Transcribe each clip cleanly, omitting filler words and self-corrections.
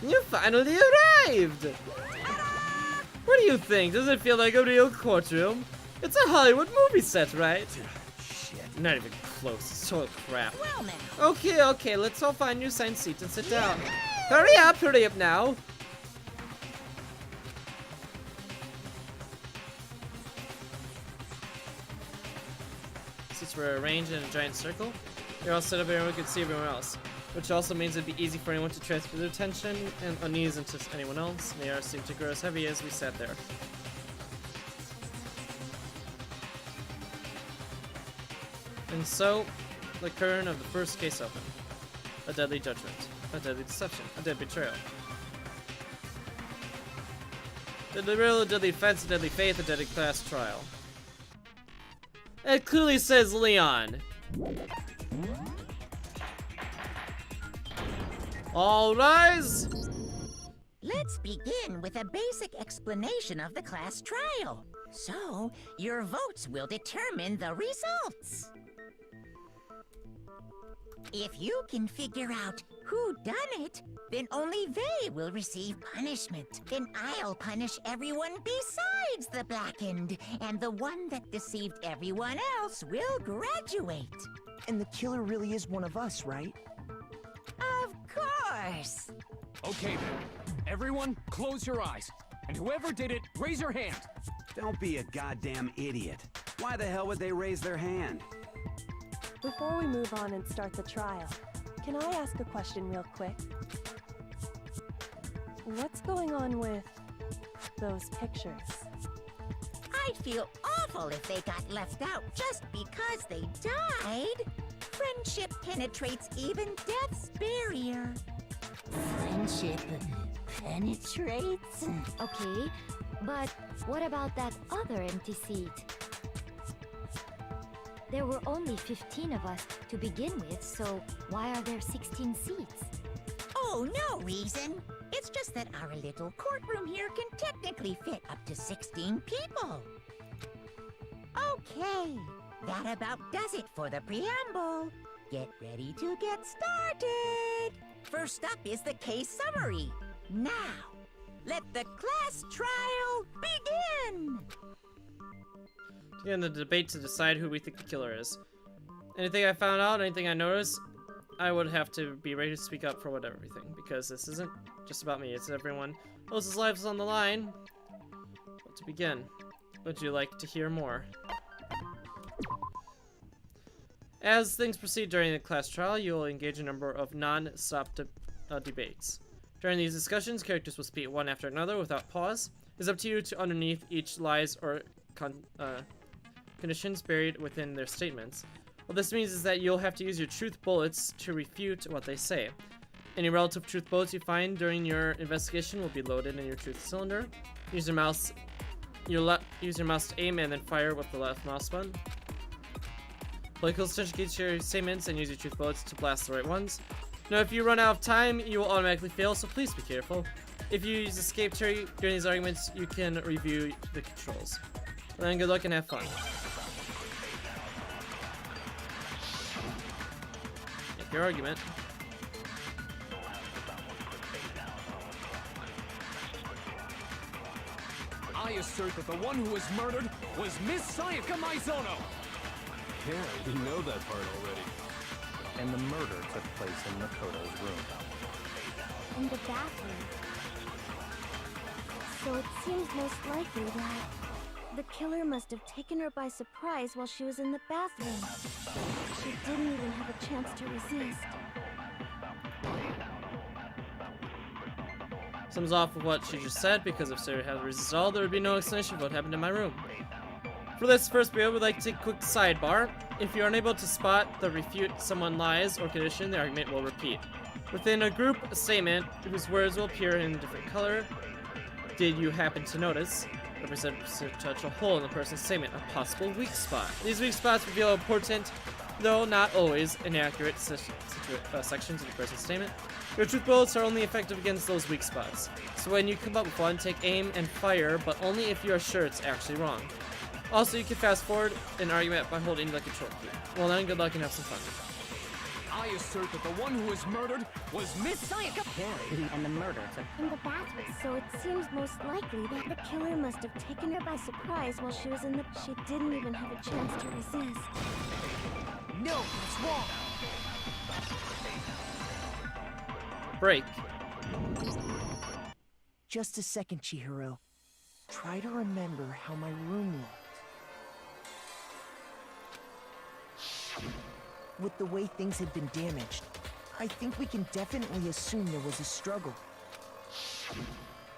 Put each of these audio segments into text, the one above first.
You finally arrived! What do you think? Does it feel like a real courtroom? It's a Hollywood movie set, right? Shit. Not even close. It's total crap. Well, now. Okay, let's all find your assigned seat and sit down. Hurry up now. Seats were arranged in a giant circle. They're all set up, everyone could see everyone else. Which also means it'd be easy for anyone to transfer their attention and unease into anyone else. And the air seemed to grow as heavy as we sat there. And so, the curtain of the first case opened. A deadly judgment, a deadly deception, a deadly betrayal. Deadly riddle, a deadly offense, a deadly faith, a deadly class trial. It clearly says Leon. All rise! Let's begin with a basic explanation of the class trial. So, your votes will determine the results. If you can figure out who done it, then only they will receive punishment. Then I'll punish everyone besides the blackened, and the one that deceived everyone else will graduate. And the killer really is one of us, right? Of course. Okay then. Everyone, close your eyes. And whoever did it, raise your hand. Don't be a goddamn idiot. Why the hell would they raise their hand? Before we move on and start the trial, can I ask a question real quick? What's going on with those pictures? I'd feel awful if they got left out just because they died. Friendship penetrates even death's barrier. Friendship penetrates? Okay, but what about that other empty seat? There were only 15 of us to begin with, so why are there 16 seats? Oh, no reason. It's just that our little courtroom here can technically fit up to 16 people. Okay, that about does it for the preamble. Get ready to get started. First up is the case summary. Now, let the class trial begin. Begin the debate to decide who we think the killer is. Anything I found out, anything I noticed, I would have to be ready to speak up for everything, because this isn't just about me, it's everyone else's lives on the line. Well, to begin, would you like to hear more? As things proceed during the class trial, you will engage in a number of non-stop debates. During these discussions, characters will speak one after another without pause. It's up to you to underneath each lies or conditions buried within their statements. What this means is that you'll have to use your truth bullets to refute what they say. Any relative truth bullets you find during your investigation will be loaded in your truth cylinder. Use your mouse to aim and then fire with the left mouse button. Play close attention to your statements and use your truth bullets to blast the right ones. Now, if you run out of time, you will automatically fail, so please be careful. If you use escape during these arguments, you can review the controls. Well, then, good luck and have fun. Make your argument. I assert that the one who was murdered was Miss Sayaka Maizono. Yeah, we know that part already. And the murder took place in Makoto's room. In the bathroom. So it seems most likely that The killer must have taken her by surprise while she was in the bathroom. She didn't even have a chance to resist. Sums off with what she just said, because if Sarah had resisted all, there would be no explanation of what happened in my room. For this first video, we'd like to take a quick sidebar. If you're unable to spot the refute someone lies or condition, the argument will repeat. Within a group statement, whose words will appear in a different color, did you happen to notice? Represent a potential hole in the person's statement, a possible weak spot. These weak spots reveal important, though not always, inaccurate sections of the person's statement. Your truth bullets are only effective against those weak spots. So when you come up with one, take aim and fire, but only if you are sure it's actually wrong. Also, you can fast forward an argument by holding the control key. Well then, good luck and have some fun. I assert that the one who was murdered was Miss Sayaka. Carrie, and the murder took In the bathroom. So it seems most likely that the killer must have taken her by surprise while she was in the... She didn't even have a chance to resist. No, that's wrong. Break. Just a second, Chihiro. Try to remember how my room looked. With the way things had been damaged, I think we can definitely assume there was a struggle.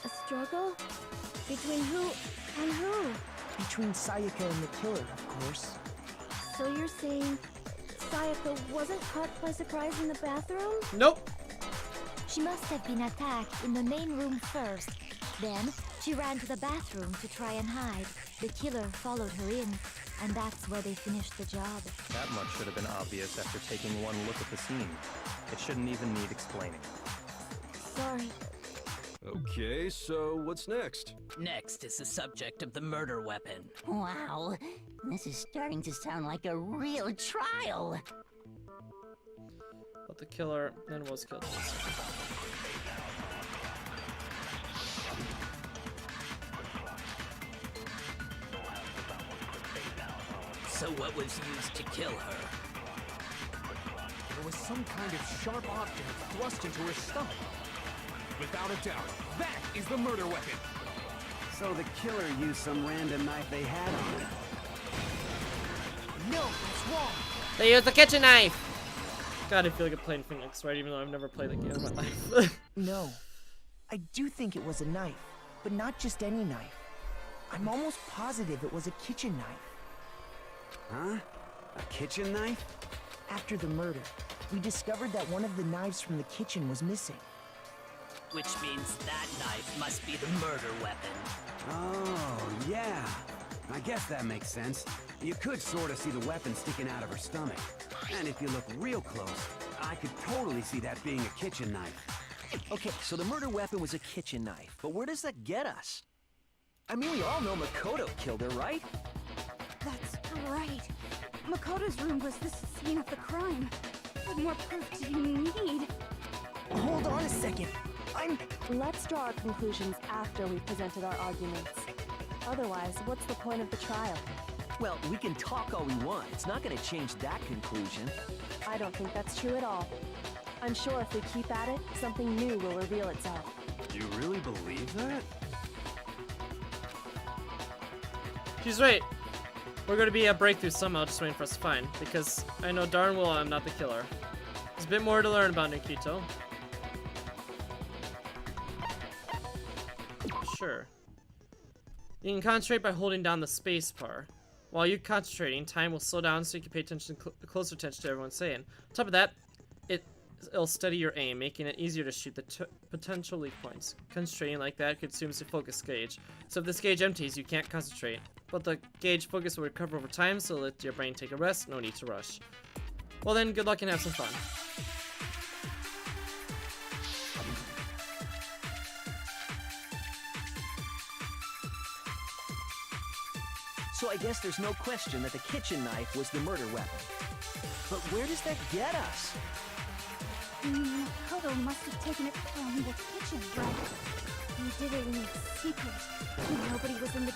A struggle? Between who and who? Between Sayaka and the killer, of course. So you're saying Sayaka wasn't caught by surprise in the bathroom? Nope. She must have been attacked in the main room first. Then, she ran to the bathroom to try and hide. The killer followed her in, and that's where they finished the job. That much should have been obvious after taking one look at the scene. It shouldn't even need explaining. Sorry. Okay, so what's next? Next is the subject of the murder weapon. Wow, this is starting to sound like a real trial. But the killer then was killed. So what was used to kill her? There was some kind of sharp object thrust into her stomach. Without a doubt, that is the murder weapon. So the killer used some random knife they had on him. No, that's wrong. They used the kitchen knife! God, I feel like I'm playing Phoenix, right? Even though I've never played the game in my life. No. I do think it was a knife, but not just any knife. I'm almost positive it was a kitchen knife. Huh? A kitchen knife? After the murder, we discovered that one of the knives from the kitchen was missing. Which means that knife must be the murder weapon. Oh, yeah. I guess that makes sense. You could sort of see the weapon sticking out of her stomach. And if you look real close, I could totally see that being a kitchen knife. Okay, so the murder weapon was a kitchen knife, but where does that get us? I mean, we all know Makoto killed her, right? That's right. Makoto's room was the scene of the crime. What more proof do you need? Hold on a second. Let's draw our conclusions after we've presented our arguments. Otherwise, what's the point of the trial? Well, we can talk all we want. It's not gonna change that conclusion. I don't think that's true at all. I'm sure if we keep at it, something new will reveal itself. You really believe that? She's right. We're gonna be a breakthrough somehow, just waiting for us to find. Because I know darn well I'm not the killer. There's a bit more to learn about Nikito. Sure. You can concentrate by holding down the space bar. While you're concentrating, time will slow down so you can pay attention, closer attention to everyone's saying. On top of that, it'll steady your aim, making it easier to shoot the potential weak points. Concentrating like that consumes the focus gauge. So if this gauge empties, you can't concentrate. But the gauge focus will recover over time, so let your brain take a rest, no need to rush. Well then, good luck and have some fun. So I guess there's no question that the kitchen knife was the murder weapon. But where does that get us? Makoto must have taken it from the kitchen, right? He did it in secret. Nobody was in the...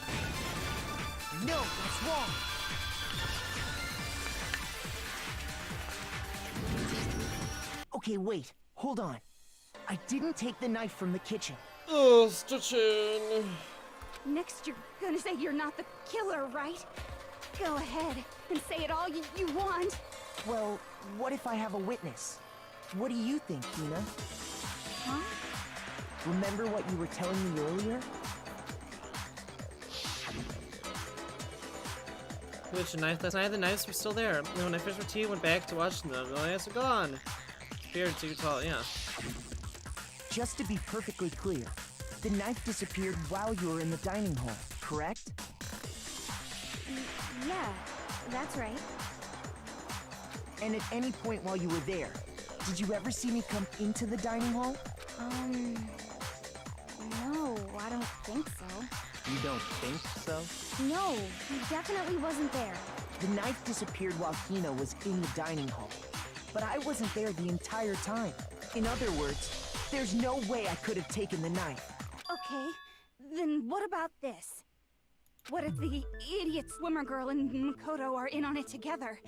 No, that's wrong. Okay, wait. Hold on. I didn't take the knife from the kitchen. Oh, stitching. Next, you're gonna say you're not the killer, right? Go ahead and say it all you want. Well, what if I have a witness? What do you think, Hina? Huh? Remember what you were telling me earlier? Which knife? Last night the knives were still there. And when I finished my tea, went back to watch them. The knives are gone. Beard, so you can tell, yeah. Just to be perfectly clear, the knife disappeared while you were in the dining hall, correct? Yeah, that's right. And at any point while you were there, did you ever see me come into the dining hall? No, I don't think so. You don't think so? No, he definitely wasn't there. The knife disappeared while Hina was in the dining hall. but I wasn't there the entire time. In other words, there's no way I could have taken the knife. Okay, then what about this? What if the idiot swimmer girl and Makoto are in on it together,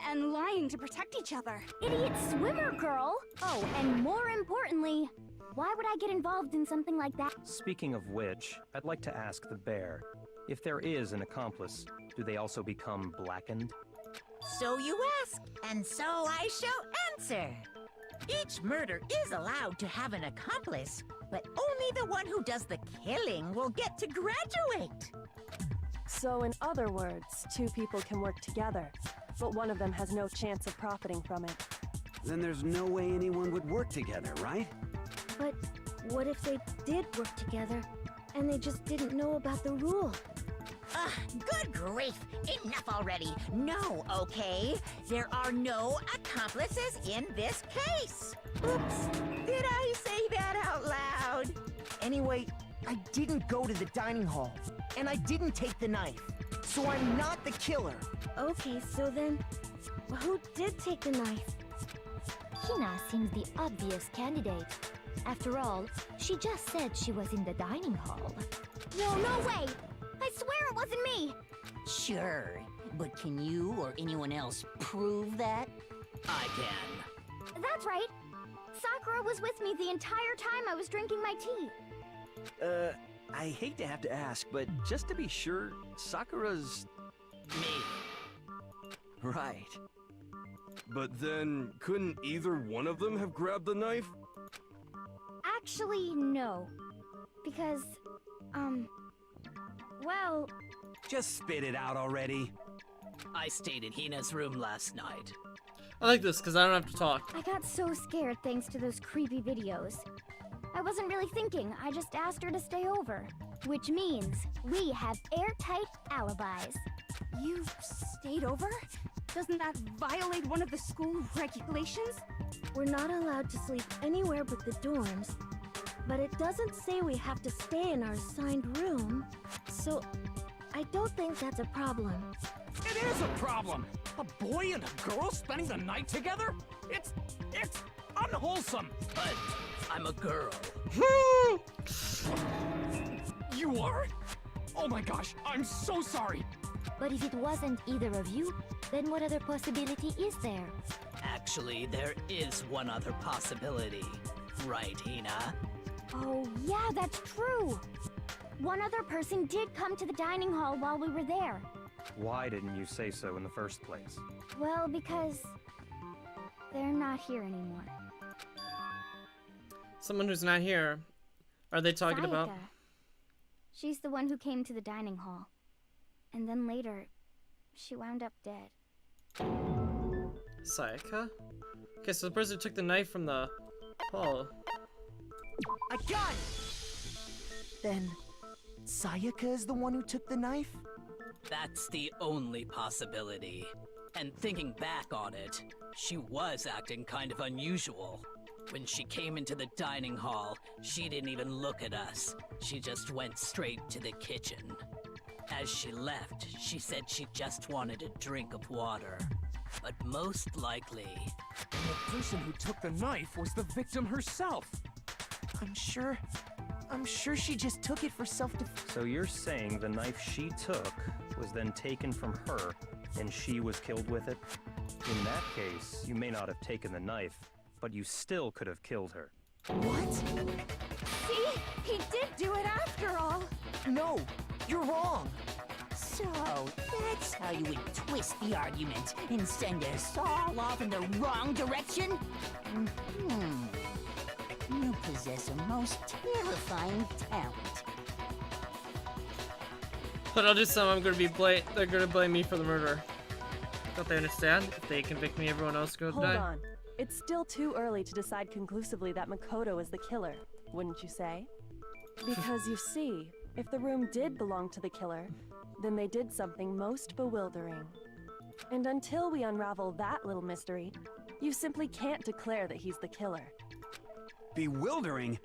and lying to protect each other? Idiot swimmer girl? Oh, and more importantly, why would I get involved in something like that? Speaking of which, I'd like to ask the bear, if there is an accomplice, do they also become blackened? So you ask, and so I shall answer. Each murder is allowed to have an accomplice, but only the one who does the killing will get to graduate. So in other words, two people can work together, but one of them has no chance of profiting from it. Then there's no way anyone would work together, right? But what if they did work together, and they just didn't know about the rule? Good grief! Enough already! No, okay? There are no accomplices in this case! Oops! Did I say that out loud? Anyway, I didn't go to the dining hall, and I didn't take the knife, so I'm not the killer. Okay, so then, who did take the knife? Hina seems the obvious candidate. After all, she just said she was in the dining hall. No way! I swear it wasn't me! Sure, but can you or anyone else prove that? I can. That's right. Sakura was with me the entire time I was drinking my tea. I hate to have to ask, but just to be sure, Sakura's... Me. Right. But then, couldn't either one of them have grabbed the knife? Actually, no. Because, well... Just spit it out already. I stayed in Hina's room last night. I like this because I don't have to talk. I got so scared thanks to those creepy videos. I wasn't really thinking, I just asked her to stay over. Which means, we have airtight alibis. You stayed over? Doesn't that violate one of the school regulations? We're not allowed to sleep anywhere but the dorms. But it doesn't say we have to stay in our assigned room. So, I don't think that's a problem. It is a problem! A boy and a girl spending the night together? It's unwholesome! But I'm a girl. You are? Oh my gosh, I'm so sorry! But if it wasn't either of you, then what other possibility is there? Actually, there is one other possibility. Right, Hina? Oh, yeah, that's true! One other person did come to the dining hall while we were there. Why didn't you say so in the first place? Well, because... they're not here anymore. Someone who's not here. Are they talking about? Sayaka. She's the one who came to the dining hall. And then later, she wound up dead. Sayaka? Okay, so the person who took the knife from the hall. I got it! Then, Sayaka is the one who took the knife? That's the only possibility. And thinking back on it, she was acting kind of unusual. When she came into the dining hall, she didn't even look at us. She just went straight to the kitchen. As she left, she said she just wanted a drink of water. But most likely... And the person who took the knife was the victim herself! I'm sure she just took it for self-defense. So you're saying the knife she took was then taken from her, and she was killed with it? In that case, you may not have taken the knife, but you still could have killed her. What? See? He did do it after all! No, you're wrong! So, that's how you would twist the argument and send us all off in the wrong direction? You possess a most terrifying talent. But I'll do some. They're gonna blame me for the murder. Don't they understand? If they convict me, everyone else goes Hold die. on. It's still too early to decide conclusively that Makoto is the killer, wouldn't you say? Because you see, if the room did belong to the killer, then they did something most bewildering. And until we unravel that little mystery, you simply can't declare that he's the killer. Bewildering?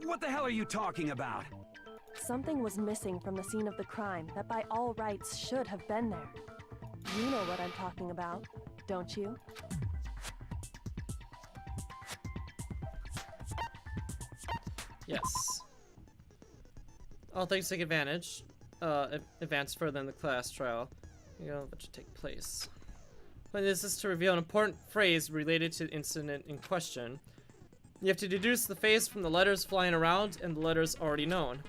What the hell are you talking about? Something was missing from the scene of the crime that by all rights should have been there. You know what I'm talking about, don't you? Yes. All things take advantage. Advance further in the class trial. You know what should take place. When this is to reveal an important phrase related to the incident in question. You have to deduce the phase from the letters flying around and the letters already known.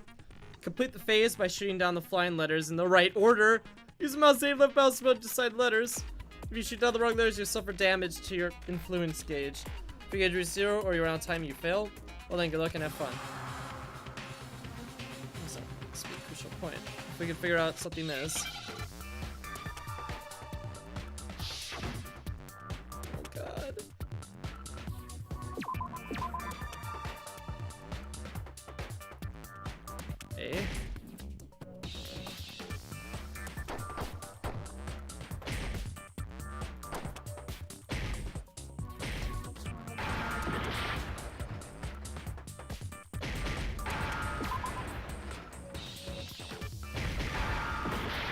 Complete the phase by shooting down the flying letters in the right order. Use the mouse aim left mouse button to decide letters. If you shoot down the wrong letters, you suffer damage to your influence gauge. If your gauge is 0 or you're out of time, you fail. Well then, good luck and have fun. That's a crucial point. If we can figure out something is. Oh god. A.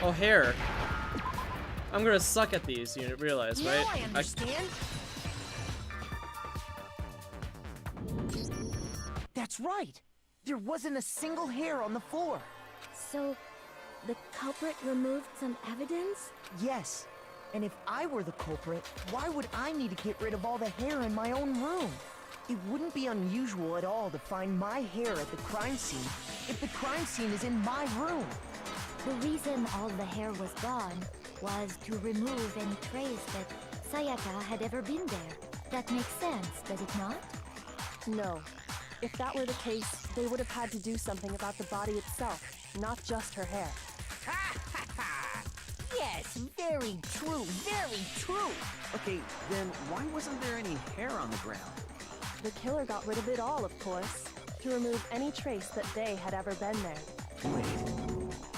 Oh, hair. I'm gonna suck at these, you realize, right? Now I understand. That's right. There wasn't a single hair on the floor. So, the culprit removed some evidence? Yes. And if I were the culprit, why would I need to get rid of all the hair in my own room? It wouldn't be unusual at all to find my hair at the crime scene if the crime scene is in my room. The reason all the hair was gone was to remove any trace that Sayaka had ever been there. That makes sense, does it not? No. If that were the case, they would have had to do something about the body itself, not just her hair. Yes, very true, very true. Okay, then why wasn't there any hair on the ground? The killer got rid of it all, of course, to remove any trace that they had ever been there. Wait,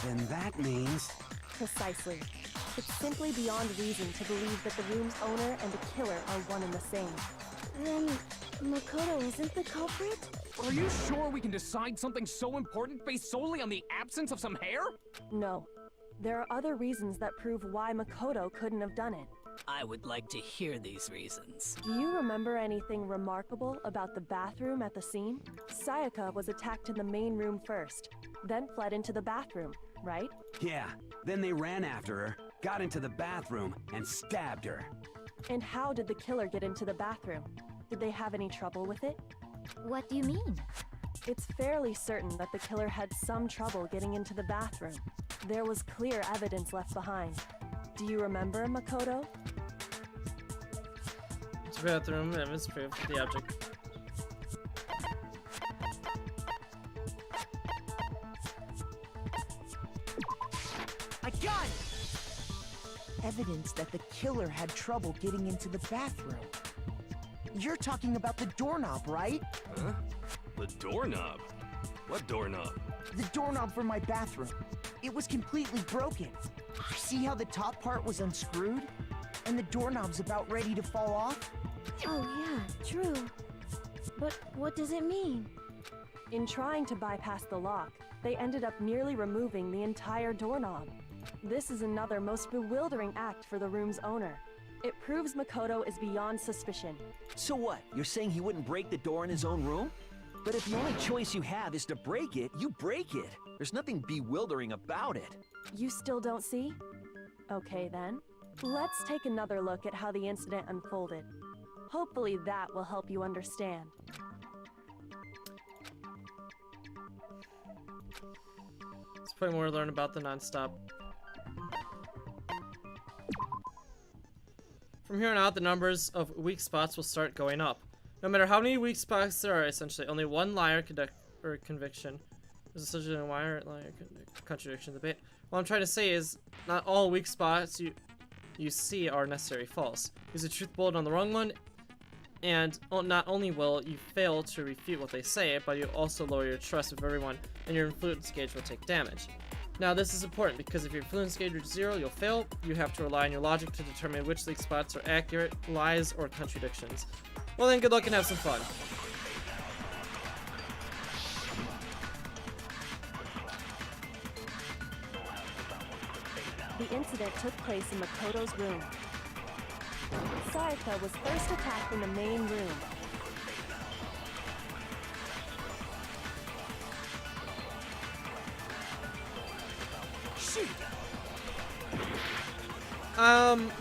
then that means... Precisely. It's simply beyond reason to believe that the room's owner and the killer are one and the same. Then, Makoto isn't the culprit? Are you sure we can decide something so important based solely on the absence of some hair? No. There are other reasons that prove why Makoto couldn't have done it. I would like to hear these reasons. Do you remember anything remarkable about the bathroom at the scene? Sayaka was attacked in the main room first, then fled into the bathroom, right? Yeah, then they ran after her, got into the bathroom, and stabbed her. And how did the killer get into the bathroom? Did they have any trouble with it? What do you mean? It's fairly certain that the killer had some trouble getting into the bathroom. There was clear evidence left behind. Do you remember, Makoto? It's bathroom, evidence proof of the object. I got it! Evidence that the killer had trouble getting into the bathroom. You're talking about the doorknob, right? Huh? The doorknob? What doorknob? The doorknob for my bathroom. It was completely broken. See how the top part was unscrewed? And the doorknob's about ready to fall off? Oh yeah, true. But what does it mean? In trying to bypass the lock, they ended up nearly removing the entire doorknob. This is another most bewildering act for the room's owner. It proves Makoto is beyond suspicion. So what? You're saying he wouldn't break the door in his own room? But if the only choice you have is to break it, you break it. There's nothing bewildering about it. You still don't see? Okay then. Let's take another look at how the incident unfolded. Hopefully that will help you understand. Let's play more, learn about the non-stop. From here on out, the numbers of weak spots will start going up. No matter how many weak spots there are, essentially, only one liar or conviction. There's essentially a liar contradiction debate. What I'm trying to say is, not all weak spots you see are necessarily false. Use a truth bullet on the wrong one, and not only will you fail to refute what they say, but you'll also lower your trust with everyone, and your influence gauge will take damage. Now this is important because if your influence gauge is 0, you'll fail. You have to rely on your logic to determine which weak spots are accurate, lies, or contradictions. Well then, good luck and have some fun. The incident took place in Makoto's room. Sayaka was first attacked in the main room. proceed.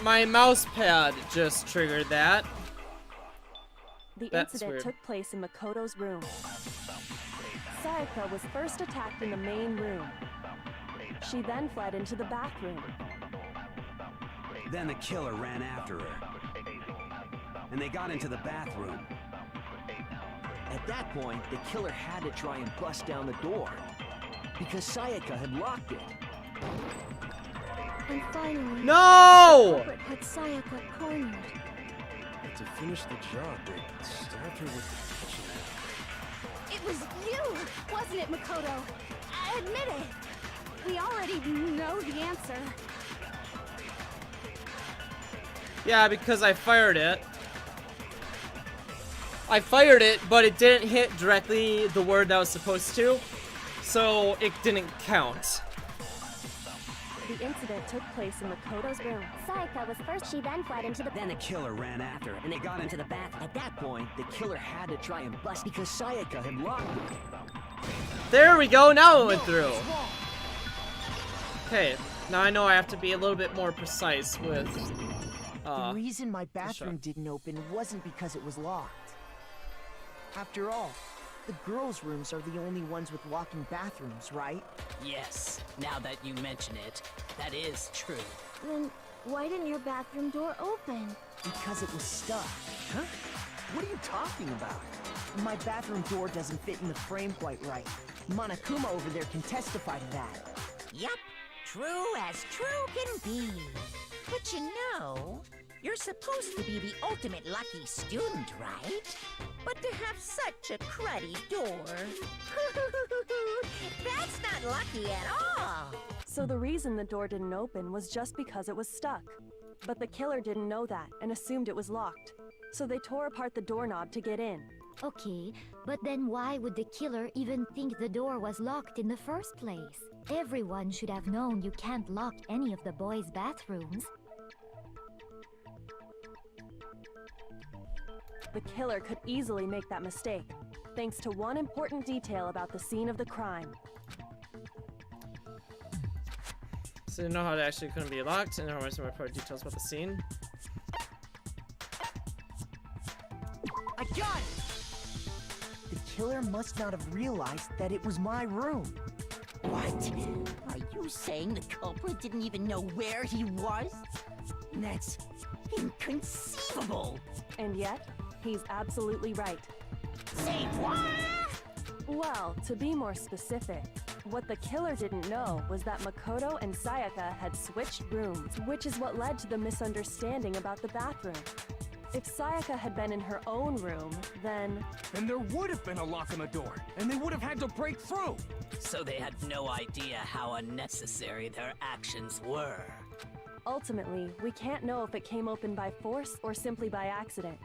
My mouse pad just triggered that. The That's incident weird. took place in Makoto's room. Sayaka was first attacked in the main room. She then fled into the bathroom. Then the killer ran after her. And they got into the bathroom. At that point, the killer had to try and bust down the door. Because Sayaka had locked it. And finally, No! the culprit had Sayaka cornered. And to finish the job, they stabbed her with the kitchen knife. It was you, wasn't it, Makoto? Admit it. We already know the answer. Yeah, because I fired it. I fired it, but it didn't hit directly the word that was supposed to, so it didn't count. The incident took place in Makoto's room. Sayaka was first, she then fled into the... Then the killer ran after her, and they got into the bathroom. At that point, the killer had to try and bust because Sayaka had locked it. There we go, now it went through. Okay, now I know I have to be a little bit more precise with... The reason my bathroom shot. didn't open wasn't because it was locked. After all, the girls' rooms are the only ones with walk-in bathrooms, right? Yes, now that you mention it, that is true. Then why didn't your bathroom door open? Because it was stuck. Huh? What are you talking about? My bathroom door doesn't fit in the frame quite right. Monokuma over there can testify to that. Yup, true as true can be. But you know, you're supposed to be the ultimate lucky student, right? But to have such a cruddy door... That's not lucky at all! So the reason the door didn't open was just because it was stuck. But the killer didn't know that and assumed it was locked. So they tore apart the doorknob to get in. Okay, but then why would the killer even think the door was locked in the first place? Everyone should have known you can't lock any of the boys' bathrooms. The killer could easily make that mistake, thanks to one important detail about the scene of the crime. So you know how it actually couldn't be locked, and there are some more details about the scene. I got it! The killer must not have realized that it was my room. What? Are you saying the culprit didn't even know where he was? That's inconceivable! And yet, he's absolutely right. Say what? Well, to be more specific, what the killer didn't know was that Makoto and Sayaka had switched rooms, which is what led to the misunderstanding about the bathroom. If Sayaka had been in her own room, then there would have been a lock on the door, and they would have had to break through. So they had no idea how unnecessary their actions were. ultimately, we can't know if it came open by force or simply by accident.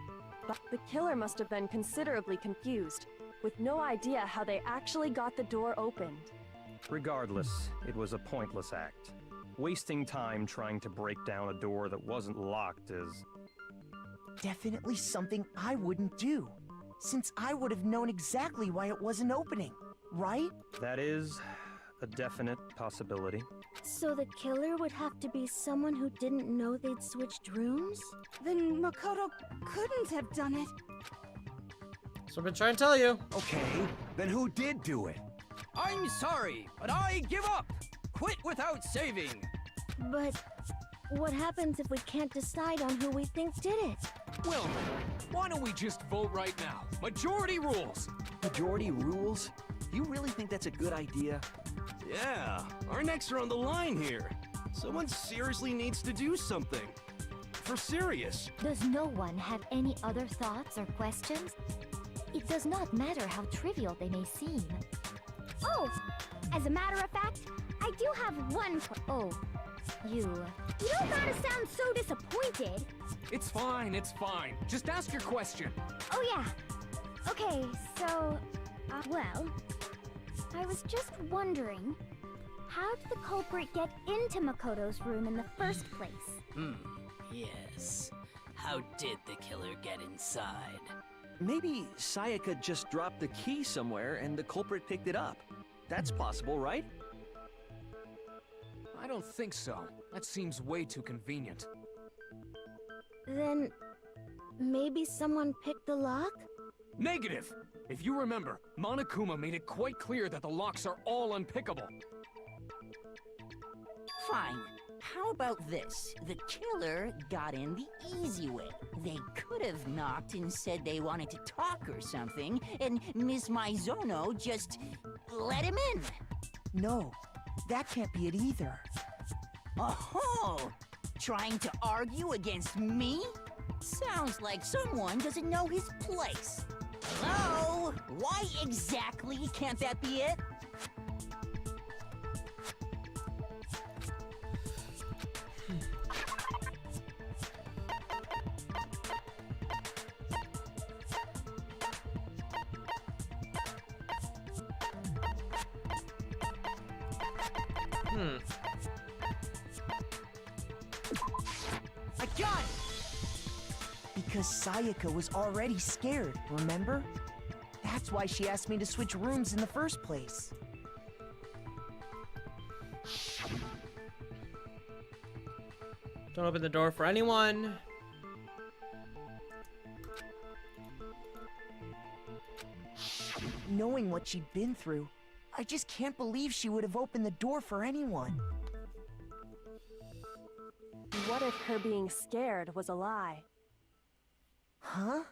But the killer must have been considerably confused, with no idea how they actually got the door opened. Regardless, it was a pointless act. Wasting time trying to break down a door that wasn't locked is... definitely something I wouldn't do, since I would have known exactly why it wasn't opening, right? That is a definite possibility. So the killer would have to be someone who didn't know they'd switched rooms? Then Makoto couldn't have done it. So I've been trying to tell you. Okay, then who did do it? I'm sorry, but I give up! Quit without saving! But what happens if we can't decide on who we think did it? Well then, why don't we just vote right now? Majority rules! Majority rules? You really think that's a good idea? Yeah, our necks are on the line here. Someone seriously needs to do something. For serious. Does no one have any other thoughts or questions? It does not matter how trivial they may seem. Oh, as a matter of fact, I do have one. Oh, you don't gotta sound so disappointed. It's fine, it's fine. Just ask your question. Oh yeah. Okay, so, well, I was just wondering, how did the culprit get into Makoto's room in the first place? Yes. How did the killer get inside? Maybe Sayaka just dropped the key somewhere and the culprit picked it up. That's possible, right? I don't think so. That seems way too convenient. Then maybe someone picked the lock? Negative! If you remember, Monokuma made it quite clear that the locks are all unpickable. Fine. How about this? The killer got in the easy way. They could have knocked and said they wanted to talk or something, and Miss Maizono just let him in. No, that can't be it either. Oh, trying to argue against me? Sounds like someone doesn't know his place. Hello? Why exactly can't that be it? I got it! Because Sayaka was already scared, remember? That's why she asked me to switch rooms in the first place. Don't open the door for anyone. Knowing what she'd been through, I just can't believe she would have opened the door for anyone. What if her being scared was a lie? Huh?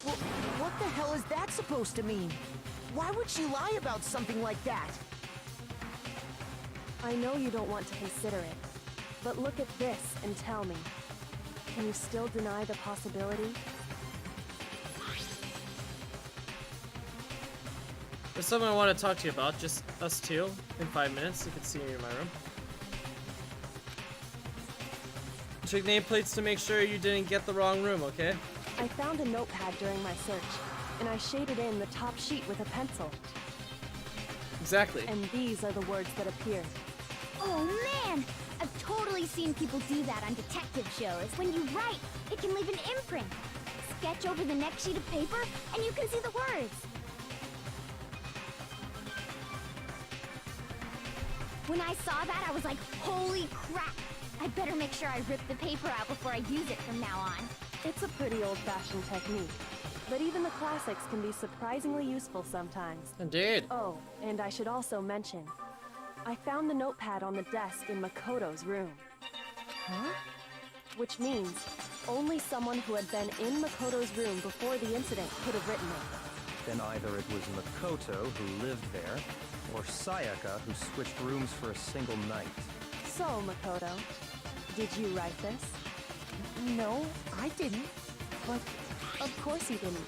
Well, what the hell is that supposed to mean? Why would she lie about something like that? I know you don't want to consider it, but look at this and tell me. Can you still deny the possibility? There's something I want to talk to you about, just us two, in 5 minutes. You can see me in my room. Check nameplates to make sure you didn't get the wrong room, okay? I found a notepad during my search, and I shaded in the top sheet with a pencil. Exactly. And these are the words that appear. Oh man! I've totally seen people do that on detective shows. When you write, it can leave an imprint. Sketch over the next sheet of paper, and you can see the words. When I saw that, I was like, holy crap! I better make sure I rip the paper out before I use it from now on. It's a pretty old-fashioned technique, but even the classics can be surprisingly useful sometimes. Indeed. Oh, and I should also mention, I found the notepad on the desk in Makoto's room. Huh? Which means only someone who had been in Makoto's room before the incident could have written it. Then either it was Makoto who lived there, or Sayaka who switched rooms for a single night. So, Makoto, did you write this? No, I didn't. But of course you didn't,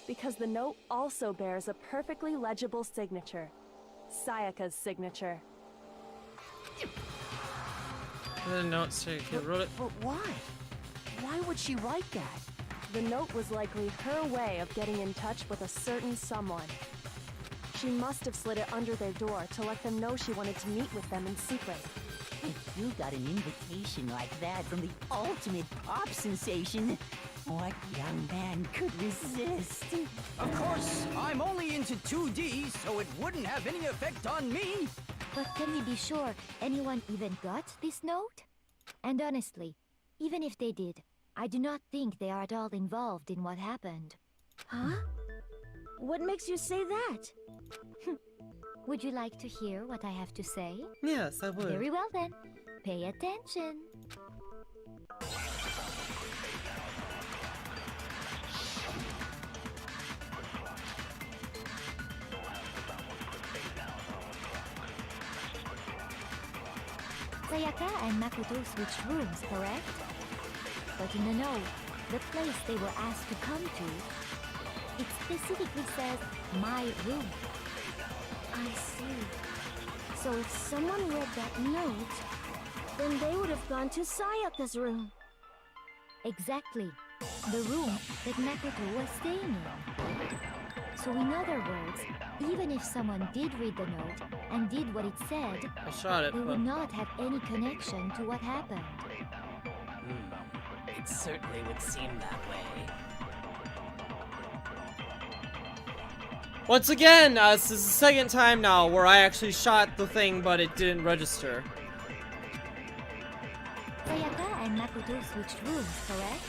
because the note also bears a perfectly legible signature. Sayaka's signature. The note said you wrote it. But why? Why would she write that? The note was likely her way of getting in touch with a certain someone. She must have slid it under their door to let them know she wanted to meet with them in secret. If you got an invitation like that from the ultimate pop sensation, what young man could resist? Of course, I'm only into 2D, so it wouldn't have any effect on me. But can we be sure anyone even got this note? And honestly, even if they did, I do not think they are at all involved in what happened. Huh? What makes you say that? Would you like to hear what I have to say? Yes, I would. Very well then. Pay attention. Sayaka and Makoto switched rooms, correct? But in the note, the place they were asked to come to, it specifically says, my room. I see. So if someone read that note, then they would have gone to Sayaka's room. Exactly. The room that Makoto was staying in. So in other words, even if someone did read the note and did what it said, I shot it, they but would not have any connection to what happened. It certainly would seem that way. once again, this is the second time now where I actually shot the thing, but it didn't register. Makoto switched rooms, correct?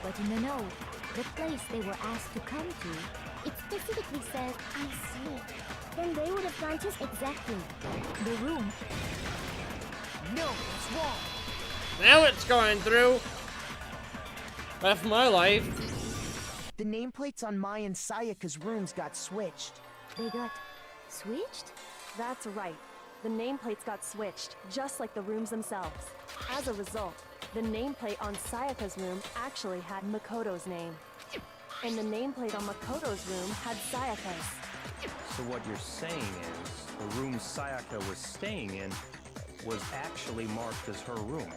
But in the note, the place they were asked to come to, It specifically says, I see. Then they would have gone to exactly the room. No, it's wrong. Now it's going through. Half my life. The nameplates on Mai and Sayaka's rooms got switched. They got switched? That's right. The nameplates got switched, just like the rooms themselves. As a result, the nameplate on Sayaka's room actually had Makoto's name. And the nameplate on Makoto's room had Sayaka's. So what you're saying is, the room Sayaka was staying in was actually marked as her room.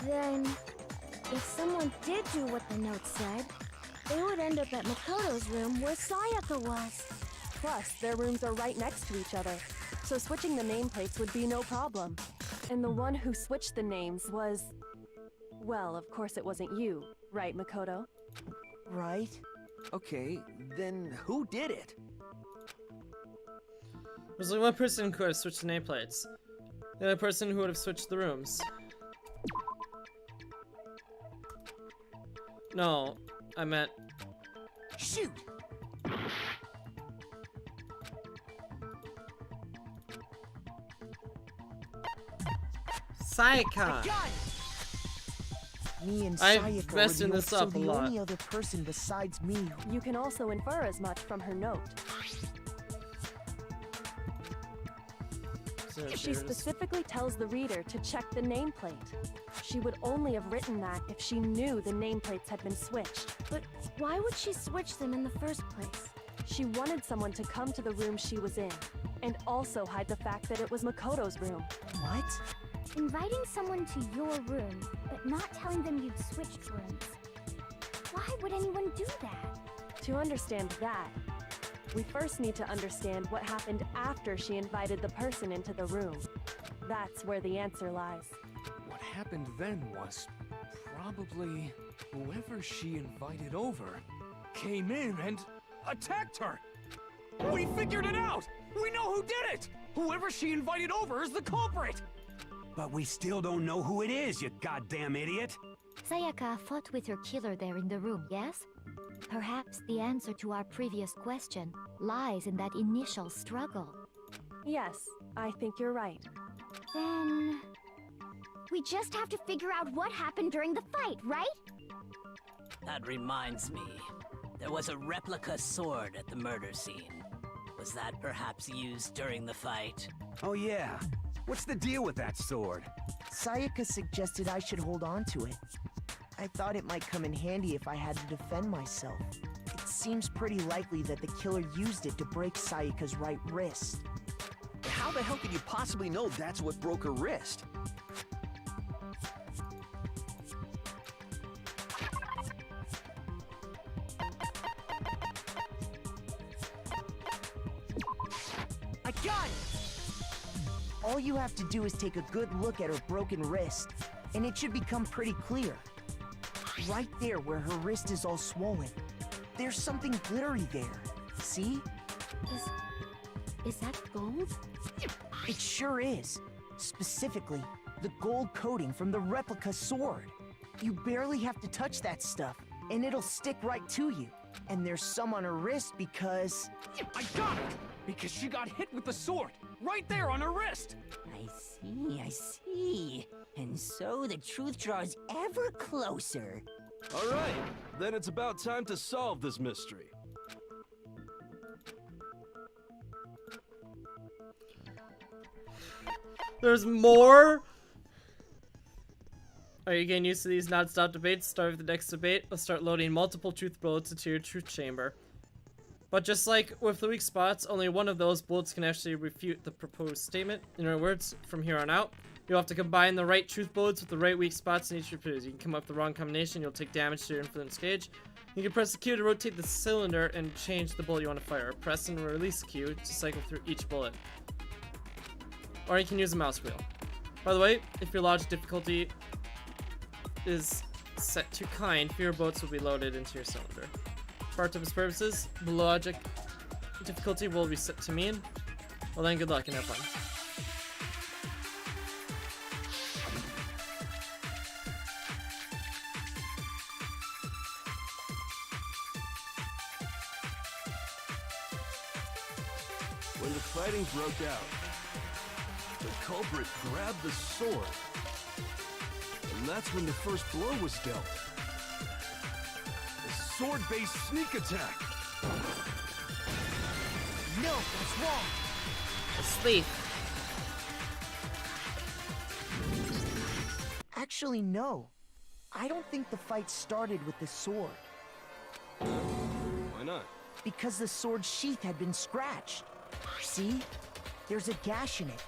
Then, if someone did do what the note said, they would end up at Makoto's room where Sayaka was. Plus, their rooms are right next to each other, so switching the nameplates would be no problem. And the one who switched the names was... Well, of course it wasn't you, right, Makoto? Right. Okay, then who did it? There's only one person who could have switched the nameplates. The other person who would have switched the rooms. No, I meant... Shoot! Sayaka! Me and I'm Sayaka messing were this up a the lot. only other person besides me. You can also infer as much from her note. She specifically tells the reader to check the nameplate. She would only have written that if she knew the nameplates had been switched. But why would she switch them in the first place? She wanted someone to come to the room she was in, and also hide the fact that it was Makoto's room. What? Inviting someone to your room, but not telling them you'd switched rooms. Why would anyone do that? To understand that, we first need to understand what happened after she invited the person into the room. That's where the answer lies. What happened then was probably whoever she invited over came in and attacked her. We figured it out! We know who did it! Whoever she invited over is the culprit! But we still don't know who it is, you goddamn idiot! Sayaka fought with her killer there in the room, yes? Perhaps the answer to our previous question lies in that initial struggle. Yes, I think you're right. Then... we just have to figure out what happened during the fight, right? That reminds me. There was a replica sword at the murder scene. Was that perhaps used during the fight? Oh yeah. What's the deal with that sword? Sayaka suggested I should hold on to it. I thought it might come in handy if I had to defend myself. It seems pretty likely that the killer used it to break Sayaka's right wrist. How the hell could you possibly know that's what broke her wrist? I got it! All you have to do is take a good look at her broken wrist, and it should become pretty clear. Right there where her wrist is all swollen, there's something glittery there. See? Is that gold? It sure is. Specifically, the gold coating from the replica sword. You barely have to touch that stuff, and it'll stick right to you. And there's some on her wrist because... I got it! Because she got hit with the sword! Right there on her wrist! I see. And so the truth draws ever closer. All right, then it's about time to solve this mystery. There's more? Are you getting used to these non-stop debates? Start with the next debate. Let's start loading multiple truth bullets into your truth chamber. But just like with the weak spots, only one of those bullets can actually refute the proposed statement. In other words, from here on out, you'll have to combine the right truth bullets with the right weak spots in each reprise. You can come up with the wrong combination, you'll take damage to your influence gauge. You can press the Q to rotate the cylinder and change the bullet you want to fire. Press and release Q to cycle through each bullet. Or you can use the mouse wheel. By the way, if your logic difficulty is set to kind, fewer bullets will be loaded into your cylinder. For Artemis purposes, the logic difficulty will reset to mean. Well then, good luck and have fun. When the fighting broke out, the culprit grabbed the sword. And that's when the first blow was dealt. A sword-based sneak attack. No, that's wrong. Asleep. Actually, no. I don't think the fight started with the sword. Why not? Because the sword's sheath had been scratched. See? There's a gash in it.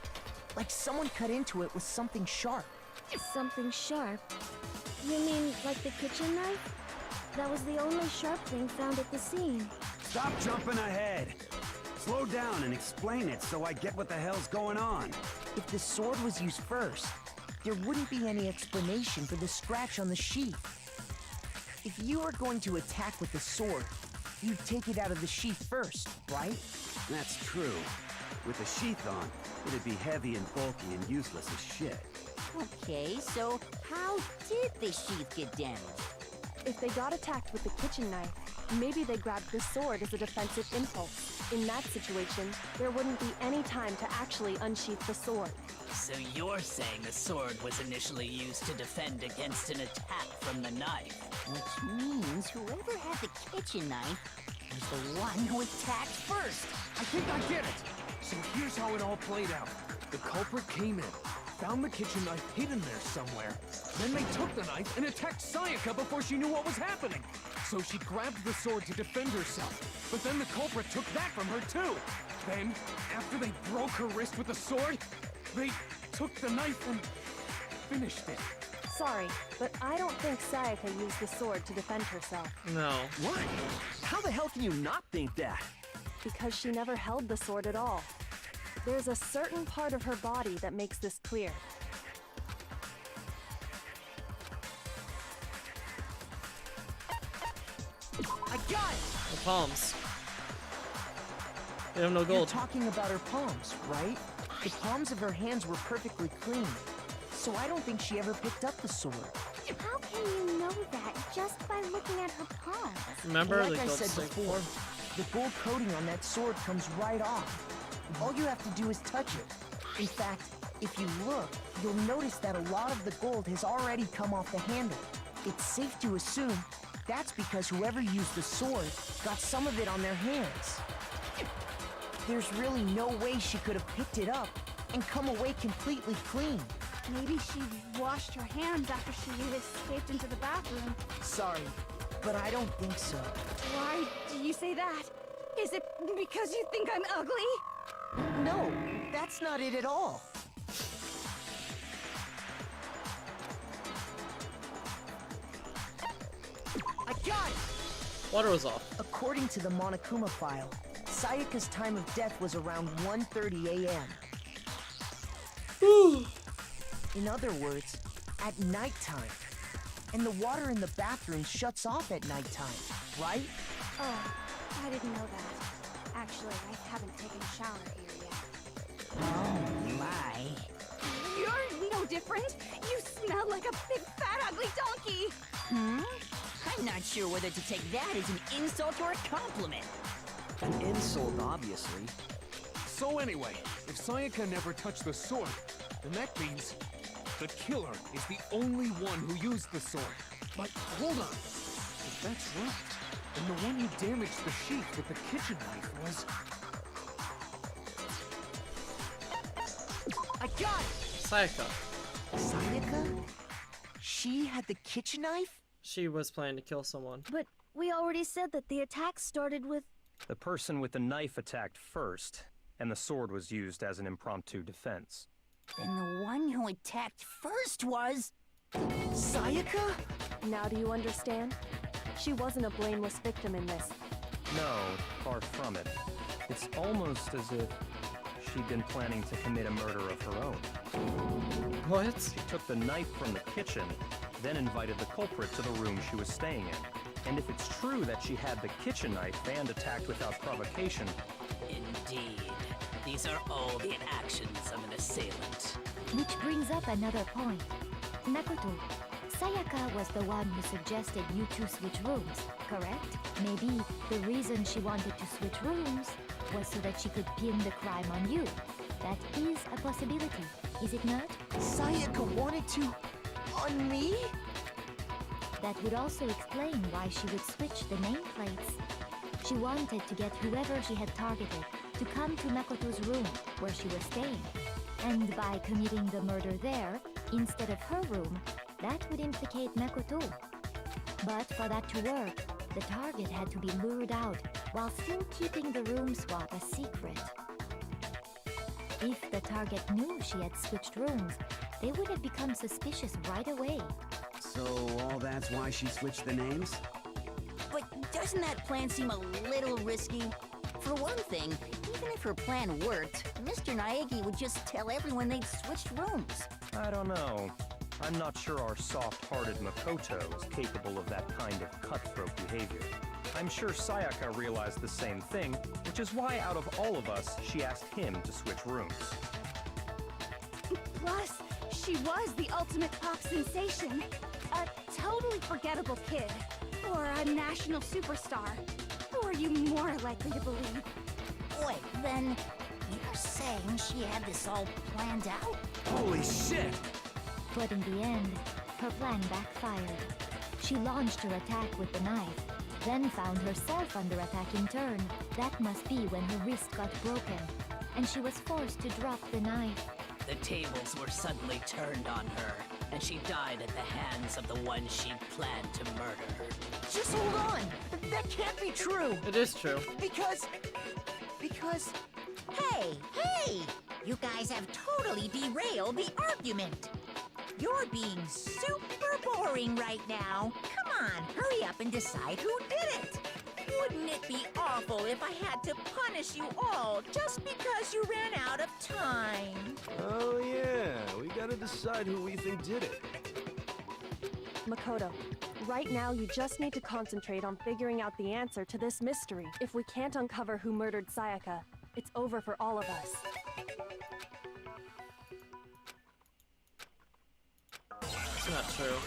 Like someone cut into it with something sharp. Something sharp? You mean like the kitchen knife? That was the only sharp thing found at the scene. Stop jumping ahead. Slow down and explain it so I get what the hell's going on. If the sword was used first, there wouldn't be any explanation for the scratch on the sheath. If you were going to attack with the sword, you'd take it out of the sheath first, right? That's true. With the sheath on, it'd be heavy and bulky and useless as shit. Okay, so how did the sheath get damaged? If they got attacked with the kitchen knife, maybe they grabbed the sword as a defensive impulse. In that situation, there wouldn't be any time to actually unsheath the sword. So you're saying the sword was initially used to defend against an attack from the knife? Which means whoever had the kitchen knife was the one who attacked first. I think I get it. So here's how it all played out. The culprit came in, found the kitchen knife hidden there somewhere. Then they took the knife and attacked Sayaka before she knew what was happening. So she grabbed the sword to defend herself. But then the culprit took that from her too. Then, after they broke her wrist with the sword, they took the knife and finished it. Sorry, but I don't think Sayaka used the sword to defend herself. No. What? How the hell can you not think that? Because she never held the sword at all. There's a certain part of her body that makes this clear. I got it! The palms. They have no You're gold. talking about her palms, right? The palms of her hands were perfectly clean. So I don't think she ever picked up the sword. How can you know that just by looking at her palms? Remember Like the I gold said stick? before, the gold coating on that sword comes right off. All you have to do is touch it. In fact, if you look, you'll notice that a lot of the gold has already come off the handle. It's safe to assume that's because whoever used the sword got some of it on their hands. There's really no way she could have picked it up and come away completely clean. Maybe she washed her hands after she escaped into the bathroom. Sorry, but I don't think so. Why do you say that? Is it because you think I'm ugly? No, that's not it at all. I got it! Water was off. According to the Monokuma file, Sayaka's time of death was around 1:30 a.m. In other words, at nighttime. And the water in the bathroom shuts off at nighttime, right? Oh, I didn't know that. Actually, I haven't taken a shower here yet. Oh my. You're no different. You smell like a big fat ugly donkey. I'm not sure whether to take that as an insult or a compliment. An insult, obviously. So anyway, if Sayaka never touched the sword, then that means the killer is the only one who used the sword. But hold on. If that's right, then the one who damaged the sheath with the kitchen knife was... I got it! Sayaka. Sayaka? She had the kitchen knife? She was planning to kill someone. But we already said that the attack started with... The person with the knife attacked first, and the sword was used as an impromptu defense. Then the one who attacked first was... Sayaka? Now do you understand? She wasn't a blameless victim in this. No, far from it. It's almost as if she'd been planning to commit a murder of her own. What? She took the knife from the kitchen, then invited the culprit to the room she was staying in. And if it's true that she had the kitchen knife and attacked without provocation... Indeed. These are all the actions of an assailant. Which brings up another point. Makoto, Sayaka was the one who suggested you two switch rooms, correct? Maybe the reason she wanted to switch rooms was so that she could pin the crime on you. That is a possibility, is it not? Sayaka wanted to... on me? That would also explain why she would switch the nameplates. She wanted to get whoever she had targeted to come to Makoto's room where she was staying. And by committing the murder there, instead of her room, that would implicate Makoto. But for that to work, the target had to be lured out while still keeping the room swap a secret. If the target knew she had switched rooms, they would have become suspicious right away. So all that's why she switched the names? But doesn't that plan seem a little risky? For one thing, even if her plan worked, Mr. Naegi would just tell everyone they'd switched rooms. I don't know. I'm not sure our soft-hearted Makoto is capable of that kind of cutthroat behavior. I'm sure Sayaka realized the same thing, which is why out of all of us, she asked him to switch rooms. Plus, she was the ultimate pop sensation. A totally forgettable kid. Or a national superstar. Who are you more likely to believe? Wait, then you're saying she had this all planned out? Holy shit! But in the end, her plan backfired. She launched her attack with the knife, then found herself under attack in turn. That must be when her wrist got broken, and she was forced to drop the knife. The tables were suddenly turned on her, and she died at the hands of the one she'd planned to murder. Just hold on! That can't be true! It is true. Because... Hey! You guys have totally derailed the argument. You're being super boring right now. Come on, hurry up and decide who did it. Wouldn't it be awful if I had to punish you all just because you ran out of time? Oh yeah, we gotta decide who we think did it. Makoto, right now you just need to concentrate on figuring out the answer to this mystery. If we can't uncover who murdered Sayaka, it's over for all of us. It's not true.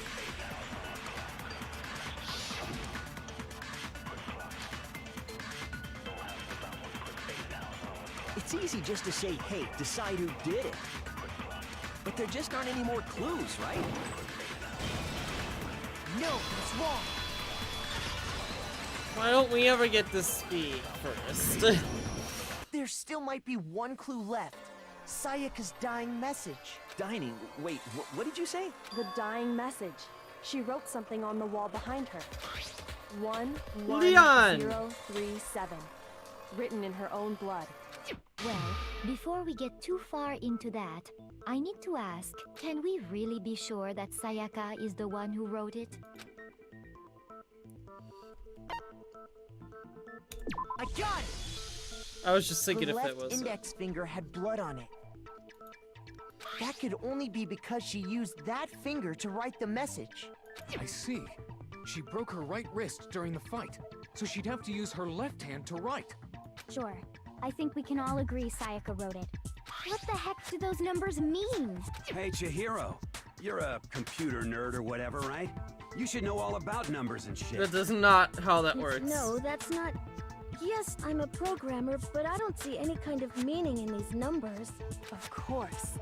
It's easy just to say, hey, decide who did it. But there just aren't any more clues, right? no, it's wrong. Why don't we ever get to speak first? There still might be one clue left. Sayaka's dying message. Dining? Wait, what did you say? The dying message. She wrote something on the wall behind her. 11037. Written in her own blood. Well, before we get too far into that, I need to ask, can we really be sure that Sayaka is the one who wrote it? I got it! I was just thinking Her if it left was. index finger had blood on it. That could only be because she used that finger to write the message. I see. She broke her right wrist during the fight, so she'd have to use her left hand to write. Sure. I think we can all agree Sayaka wrote it. What the heck do those numbers mean? Hey, Chihiro. You're a computer nerd or whatever, right? You should know all about numbers and shit. That is not how that works. No, that's not... Yes, I'm a programmer, but I don't see any kind of meaning in these numbers. Of course.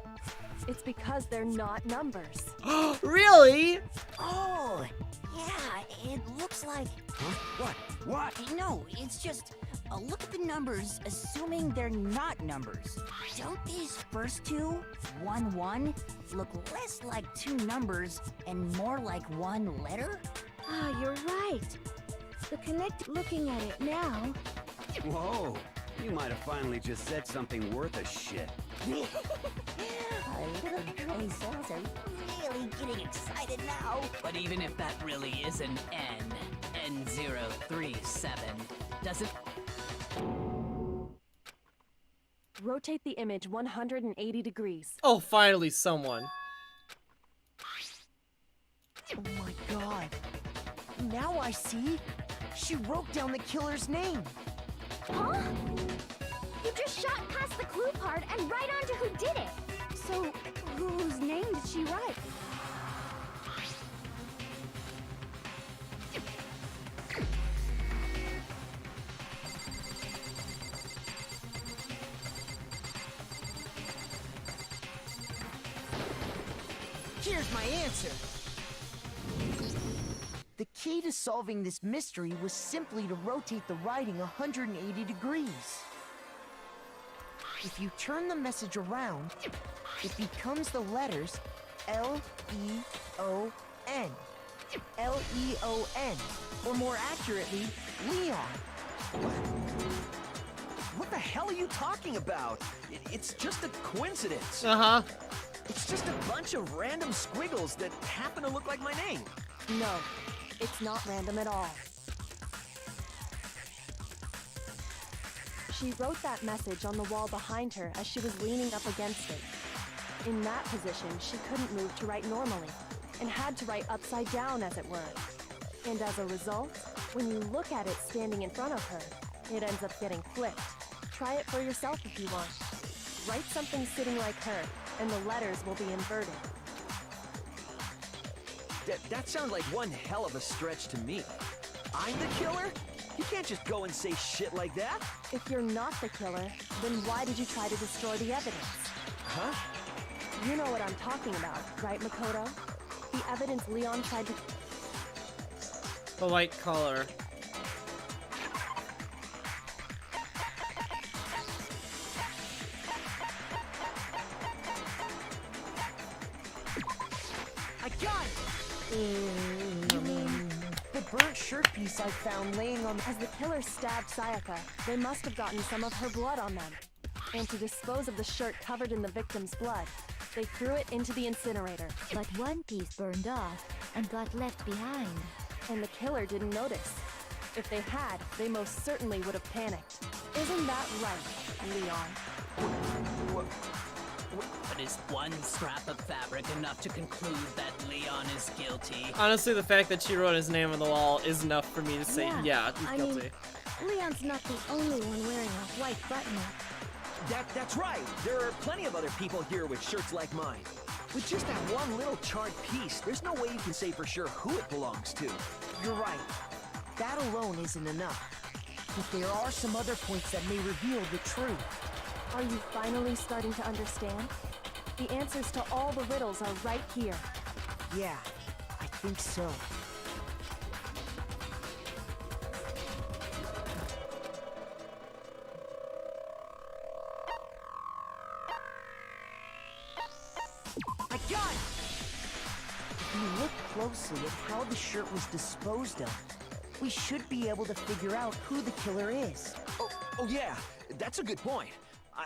It's because they're not numbers. Really? Oh, yeah, it looks like... Huh? What? No, it's just... look at the numbers, assuming they're not numbers. Don't these first two, 1, 1, look less like two numbers and more like one letter? Ah, you're right. The Connect looking at it now. Whoa. You might have finally just said something worth a shit. Our little gray cells are really getting excited now. But even if that really is an N037, doesn't... Rotate the image 180 degrees. Oh, finally someone. Oh my god. Now I see. She wrote down the killer's name. Huh? You just shot past the clue part and right onto who did it. So, whose name did she write? Here's my answer. The key to solving this mystery was simply to rotate the writing 180 degrees. If you turn the message around, it becomes the letters L-E-O-N. L-E-O-N. Or more accurately, Leon. What the hell are you talking about? It's just a coincidence. Uh-huh. It's just a bunch of random squiggles that happen to look like my name. No, it's not random at all. She wrote that message on the wall behind her as she was leaning up against it. In that position, she couldn't move to write normally, and had to write upside down, as it were. And as a result, when you look at it standing in front of her, it ends up getting flipped. Try it for yourself if you want. Write something sitting like her, and the letters will be inverted. That sounds like one hell of a stretch to me. I'm the killer? You can't just go and say shit like that. If you're not the killer, then why did you try to destroy the evidence? Huh? You know what I'm talking about, right, Makoto? The evidence Leon tried to... The white collar. I got it! You mean the burnt shirt piece I found laying on... As the killer stabbed Sayaka, they must have gotten some of her blood on them. And to dispose of the shirt covered in the victim's blood, they threw it into the incinerator. But one piece burned off and got left behind. And the killer didn't notice. If they had, they most certainly would have panicked. Isn't that right, Leon? But is one scrap of fabric enough to conclude that Leon is guilty? Honestly, the fact that she wrote his name on the wall is enough for me to say, yeah, he's guilty. Leon's not the only one wearing a white button-up. That's right. There are plenty of other people here with shirts like mine. With just that one little charred piece, there's no way you can say for sure who it belongs to. You're right. That alone isn't enough. But there are some other points that may reveal the truth. Are you finally starting to understand? The answers to all the riddles are right here. Yeah, I think so. I got it! If you look closely at how the shirt was disposed of, we should be able to figure out who the killer is. Oh yeah, that's a good point.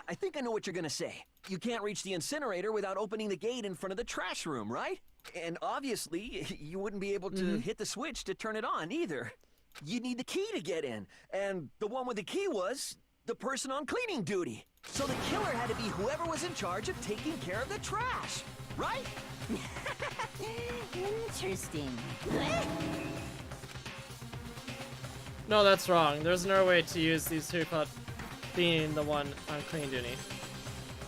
I think I know what you're gonna say. You can't reach the incinerator without opening the gate in front of the trash room, right? And obviously, you wouldn't be able to hit the switch to turn it on either. You'd need the key to get in, and the one with the key was the person on cleaning duty. So the killer had to be whoever was in charge of taking care of the trash, right? Interesting. No, that's wrong. There's no way to use these two without being the one on clean duty.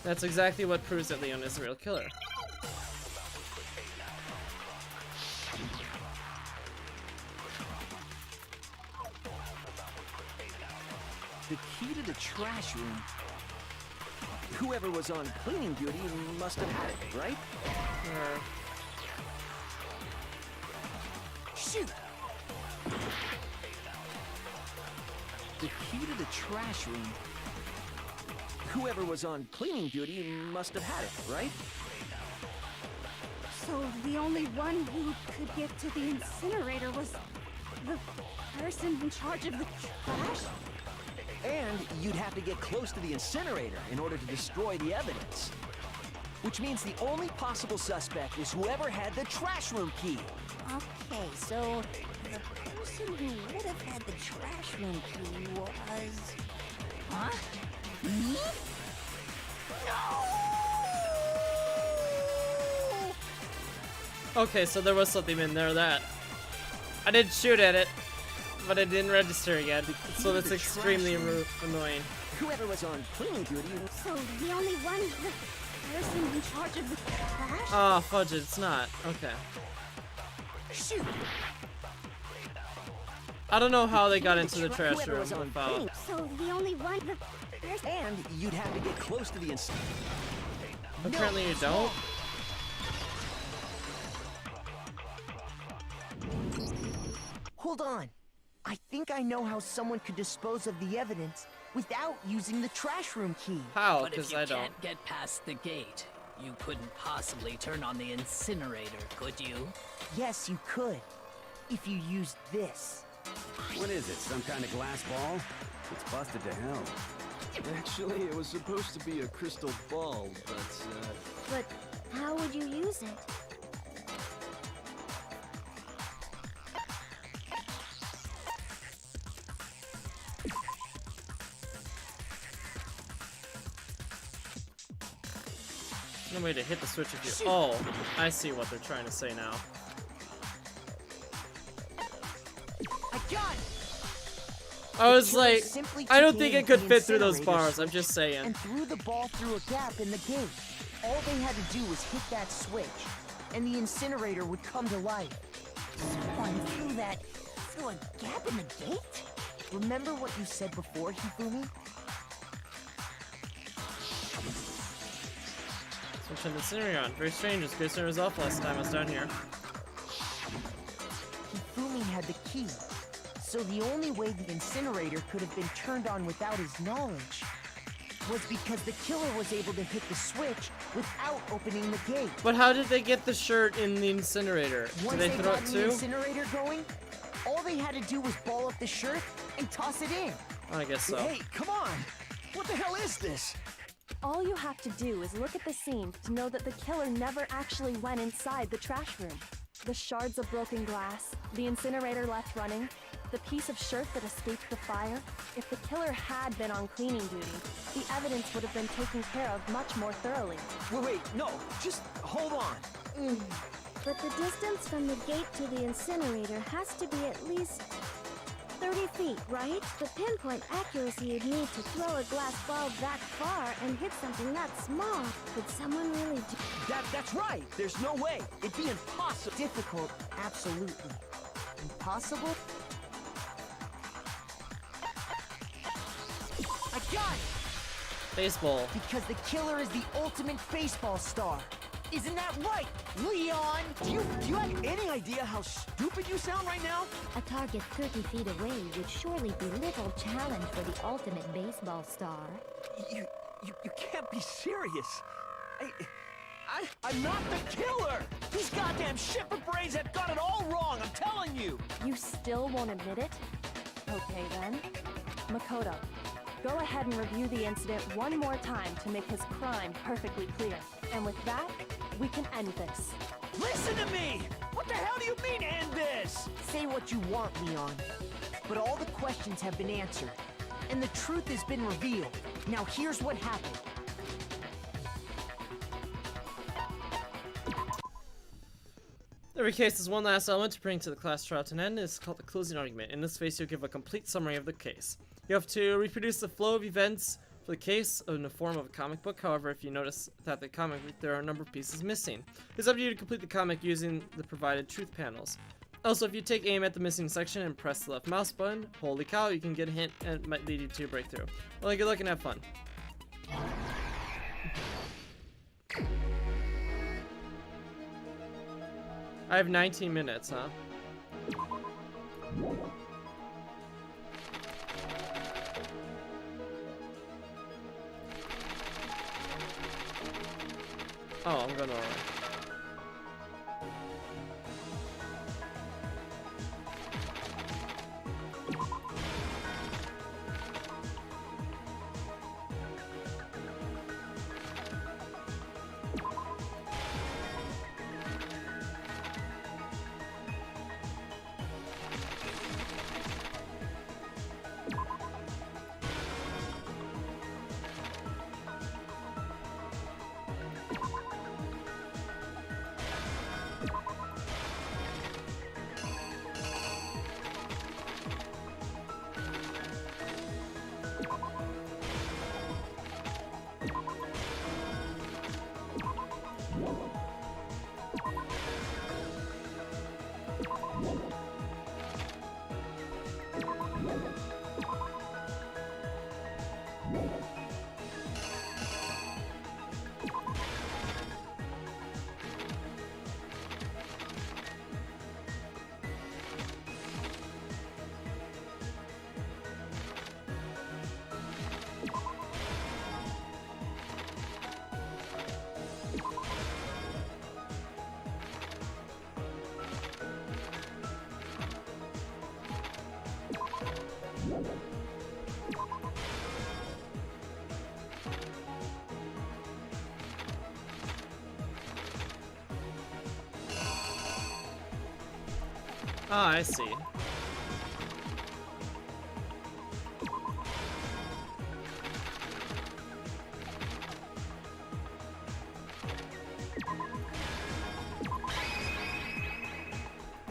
That's exactly what proves that Leon is the real killer. The key to the trash room. Whoever was on cleaning duty must have had it, right? Shoot! The key to the trash room. Whoever was on cleaning duty must have had it, right? So the only one who could get to the incinerator was the person in charge of the trash? And you'd have to get close to the incinerator in order to destroy the evidence. Which means the only possible suspect is whoever had the trash room key. Okay, so the person who would have had the trash room key was... Huh? Me? No! Okay, so there was something in there that... I didn't shoot at it, but it didn't register yet, so that's extremely annoying. Whoever was on cleaning duty... So the only one, the person in charge of the trash? Oh, fudge it, it's not. Okay. Shoot! I don't know how they got into the trash room without... So the only one, the person... And you'd have to get close to the incinerator. Apparently you don't. Hold on. I think I know how someone could dispose of the evidence without using the trash room key. How? But if Because you I don't. can't get past the gate, you couldn't possibly turn on the incinerator, could you? Yes, you could. If you used this. What is it, some kind of glass ball? It's busted to hell. Actually, it was supposed to be a crystal ball, but, But how would you use it? No way to hit the switch if you. Oh, I see what they're trying to say now. I got it! I was killer like, simply I don't took think aim it could at the fit through those incinerator bars. I'm switch just saying. And threw the ball through a gap in the gate. All they had to do was hit that switch, and the incinerator would come to life. Someone threw that through a gap in the gate? Remember what you said before, Hifumi? Switch on the incinerator on. Very strange. This ghost was off last time I was down here. Hifumi had the key, so the only way the incinerator could have been turned on without his knowledge was because the killer was able to hit the switch without opening the gate. But how did they get the shirt in the incinerator? Once Did they throw got it the too? incinerator going, all they had to do was ball up the shirt and toss it in. I guess so. hey, come on! What the hell is this? All you have to do is look at the scene to know that the killer never actually went inside the trash room. The shards of broken glass, the incinerator left running, the piece of shirt that escaped the fire. If the killer had been on cleaning duty, the evidence would have been taken care of much more thoroughly. Wait, no, just hold on. But the distance from the gate to the incinerator has to be at least 30 feet, right? The pinpoint accuracy you'd need to throw a glass ball that far and hit something that small. Could someone really do That's right. There's no way. It'd be impossible. Difficult, absolutely. Impossible? I got it! Baseball. Because the killer is the ultimate baseball star. Isn't that right, Leon? Do you have any idea how stupid you sound right now? A target 30 feet away would surely be little challenge for the ultimate baseball star. You can't be serious. I'm not the killer! These goddamn shepherd brains have got it all wrong, I'm telling you! You still won't admit it? Okay then. Makoto, go ahead and review the incident one more time to make his crime perfectly clear. And with that, we can end this. Listen to me! What the hell do you mean, end this? Say what you want, Leon. But all the questions have been answered, and the truth has been revealed. Now here's what happened. Every case has one last element to bring to the class trial to an end. It's called the closing argument. In this phase, you'll give a complete summary of the case. You have to reproduce the flow of events for the case in the form of a comic book. However, if you notice that the comic book, there are a number of pieces missing. It's up to you to complete the comic using the provided truth panels. Also, if you take aim at the missing section and press the left mouse button, holy cow, you can get a hint and it might lead you to a breakthrough. Well, good luck and have fun. I have 19 minutes, huh? Oh, I'm going alright. Ah, I see.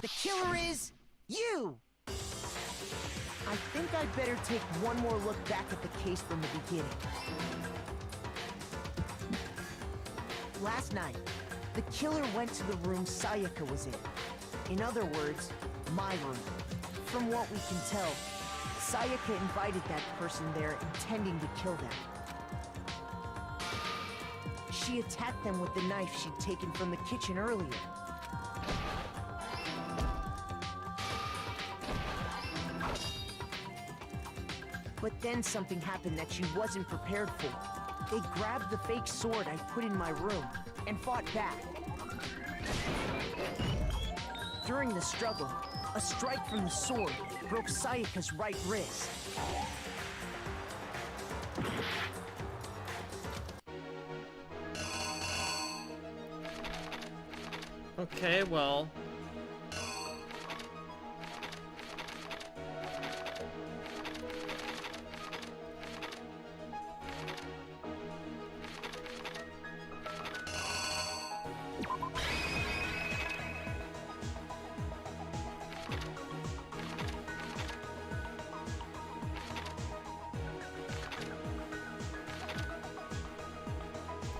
The killer is you! I think I'd better take one more look back at the case from the beginning. Last night, the killer went to the room Sayaka was in. In other words, my room. From what we can tell, Sayaka invited that person there intending to kill them. She attacked them with the knife she'd taken from the kitchen earlier. But then something happened that she wasn't prepared for. They grabbed the fake sword I put in my room and fought back. During the struggle, a strike from the sword broke Sayaka's right wrist. Okay, well.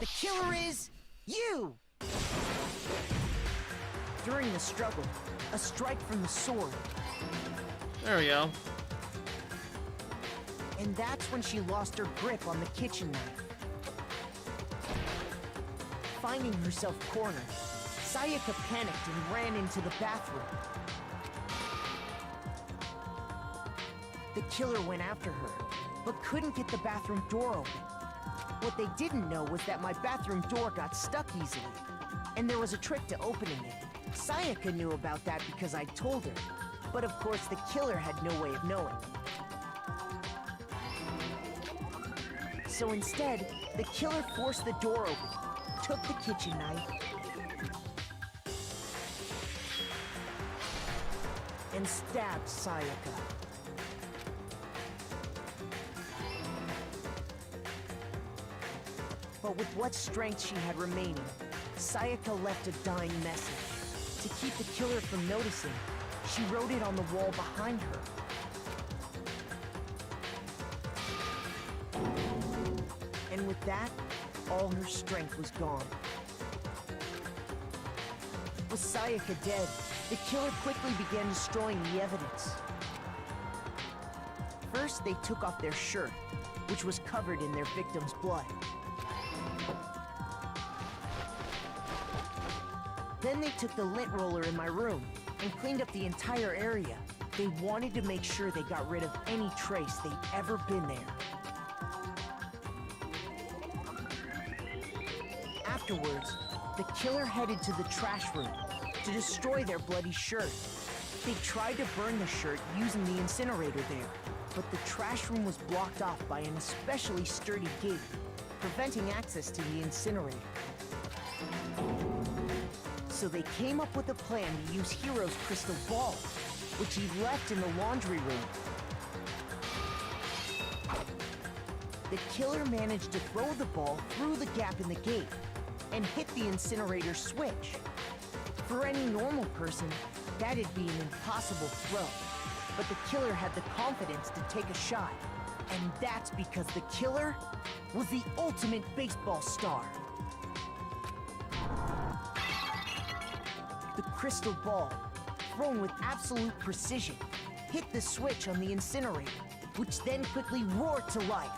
The killer is you! During the struggle, a strike from the sword. There we go. And that's when she lost her grip on the kitchen knife. Finding herself cornered, Sayaka panicked and ran into the bathroom. The killer went after her, but couldn't get the bathroom door open. What they didn't know was that my bathroom door got stuck easily, and there was a trick to opening it. Sayaka knew about that because I'd told her, but of course the killer had no way of knowing. So instead, the killer forced the door open, took the kitchen knife, and stabbed Sayaka. But with what strength she had remaining, Sayaka left a dying message. To keep the killer from noticing, she wrote it on the wall behind her. And with that, all her strength was gone. With Sayaka dead, the killer quickly began destroying the evidence. First, they took off their shirt, which was covered in their victim's blood. Then they took the lint roller in my room and cleaned up the entire area. They wanted to make sure they got rid of any trace they'd ever been there. Afterwards, the killer headed to the trash room to destroy their bloody shirt. They tried to burn the shirt using the incinerator there, but the trash room was blocked off by an especially sturdy gate, preventing access to the incinerator. So they came up with a plan to use Hiro's crystal ball, which he left in the laundry room. The killer managed to throw the ball through the gap in the gate and hit the incinerator switch. For any normal person, that'd be an impossible throw, but the killer had the confidence to take a shot, and that's because the killer was the ultimate baseball star. The crystal ball, thrown with absolute precision, hit the switch on the incinerator, which then quickly roared to life.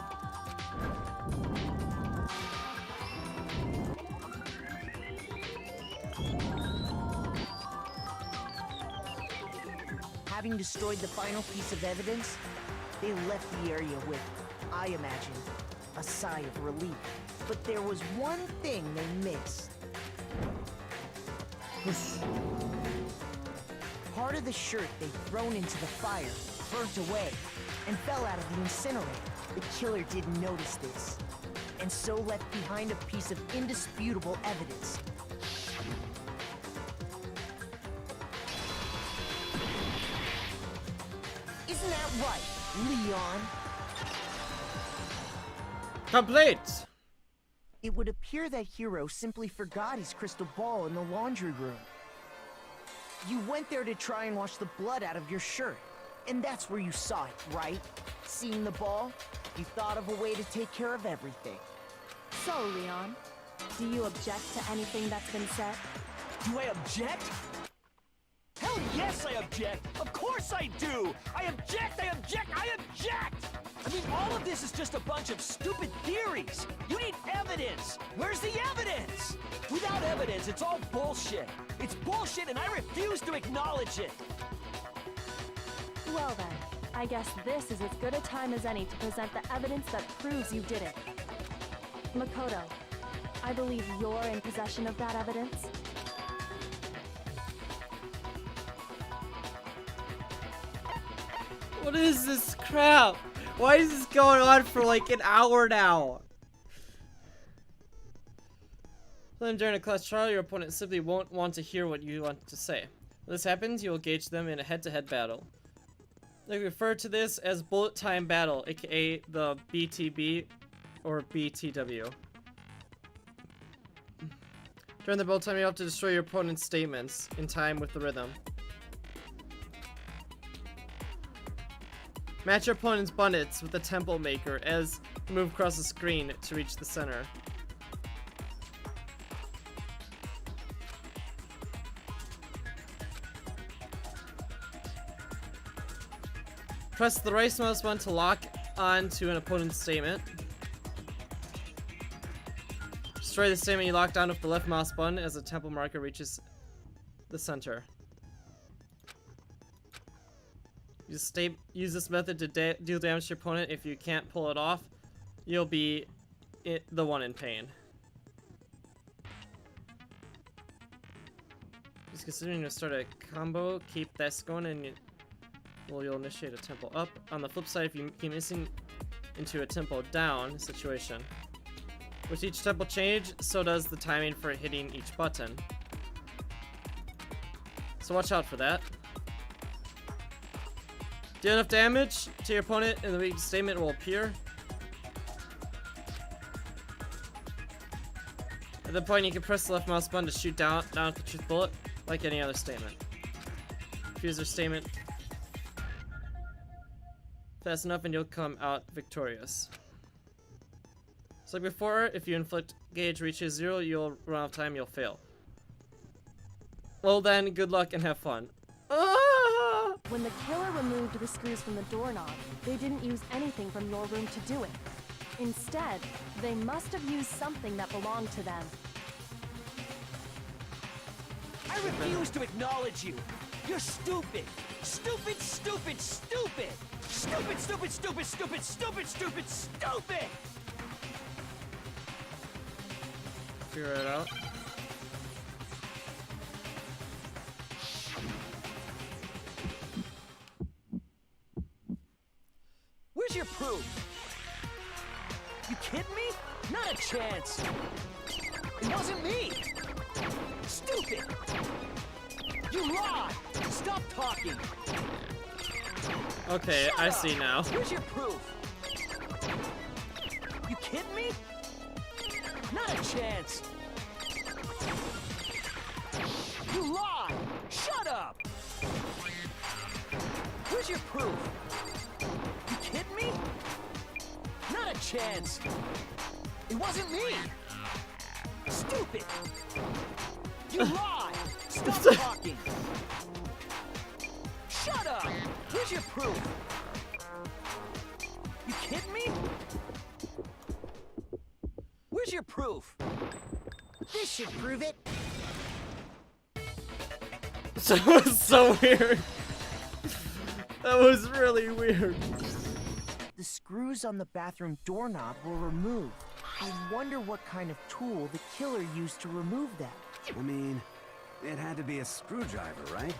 Having destroyed the final piece of evidence, they left the area with, I imagine, a sigh of relief. But there was one thing they missed. Part of the shirt they'd thrown into the fire burnt away and fell out of the incinerator. The killer didn't notice this, and so left behind a piece of indisputable evidence. Isn't that right, Leon? Complete! It would appear that Hiro simply forgot his crystal ball in the laundry room. You went there to try and wash the blood out of your shirt. And that's where you saw it, right? Seeing the ball, you thought of a way to take care of everything. So, Leon, do you object to anything that's been said? Do I object? Hell yes, I object! Of course I do! I object! I object! I object! I mean, all of this is just a bunch of stupid theories! You need evidence! Where's the evidence? Without evidence, it's all bullshit! It's bullshit and I refuse to acknowledge it! Well then, I guess this is as good a time as any to present the evidence that proves you did it. Makoto, I believe you're in possession of that evidence. What is this crap? Why is this going on for like an hour now? Then during a class trial, your opponent simply won't want to hear what you want to say. When this happens, you will gauge them in a head-to-head battle. They refer to this as bullet time battle, aka the BTB or BTW. During the bullet time, you have to destroy your opponent's statements in time with the rhythm. Match your opponent's bullets with the tempo maker as you move across the screen to reach the center. Press the right mouse button to lock onto an opponent's statement. Destroy the statement you locked on with the left mouse button as the tempo marker reaches the center. Use this method to deal damage to your opponent. If you can't pull it off, you'll be the one in pain. Just considering to start a combo, keep this going and you'll initiate a tempo up. On the flip side, if you keep missing into a tempo down situation. With each tempo change, so does the timing for hitting each button. So watch out for that. Deal enough damage to your opponent and the weak statement will appear. At that point, you can press the left mouse button to shoot down with the truth bullet, like any other statement. Fuse their statement fast enough and you'll come out victorious. So like before, if your inflict gauge reaches 0, you'll run out of time, you'll fail. Well then, good luck and have fun. When the killer removed the screws from the doorknob, they didn't use anything from your room to do it. Instead, they must have used something that belonged to them. I refuse to acknowledge you! You're stupid! Stupid, stupid, stupid! Stupid, stupid, stupid, stupid, stupid, stupid, stupid! Figure it out. Where's your proof? You kidding me? Not a chance! It wasn't me! Stupid! You lied! Stop talking! Okay, Shut I up. see now. Where's your proof? You kidding me? Not a chance! You lied! Shut up! Where's your proof? You kidding me? Not a chance! It wasn't me! Stupid! You lied! Stop talking! Shut up! Where's your proof? You kidding me? Where's your proof? This should prove it. That was so weird. That was really weird. The screws on the bathroom doorknob were removed. I wonder what kind of tool the killer used to remove them. I mean, it had to be a screwdriver, right?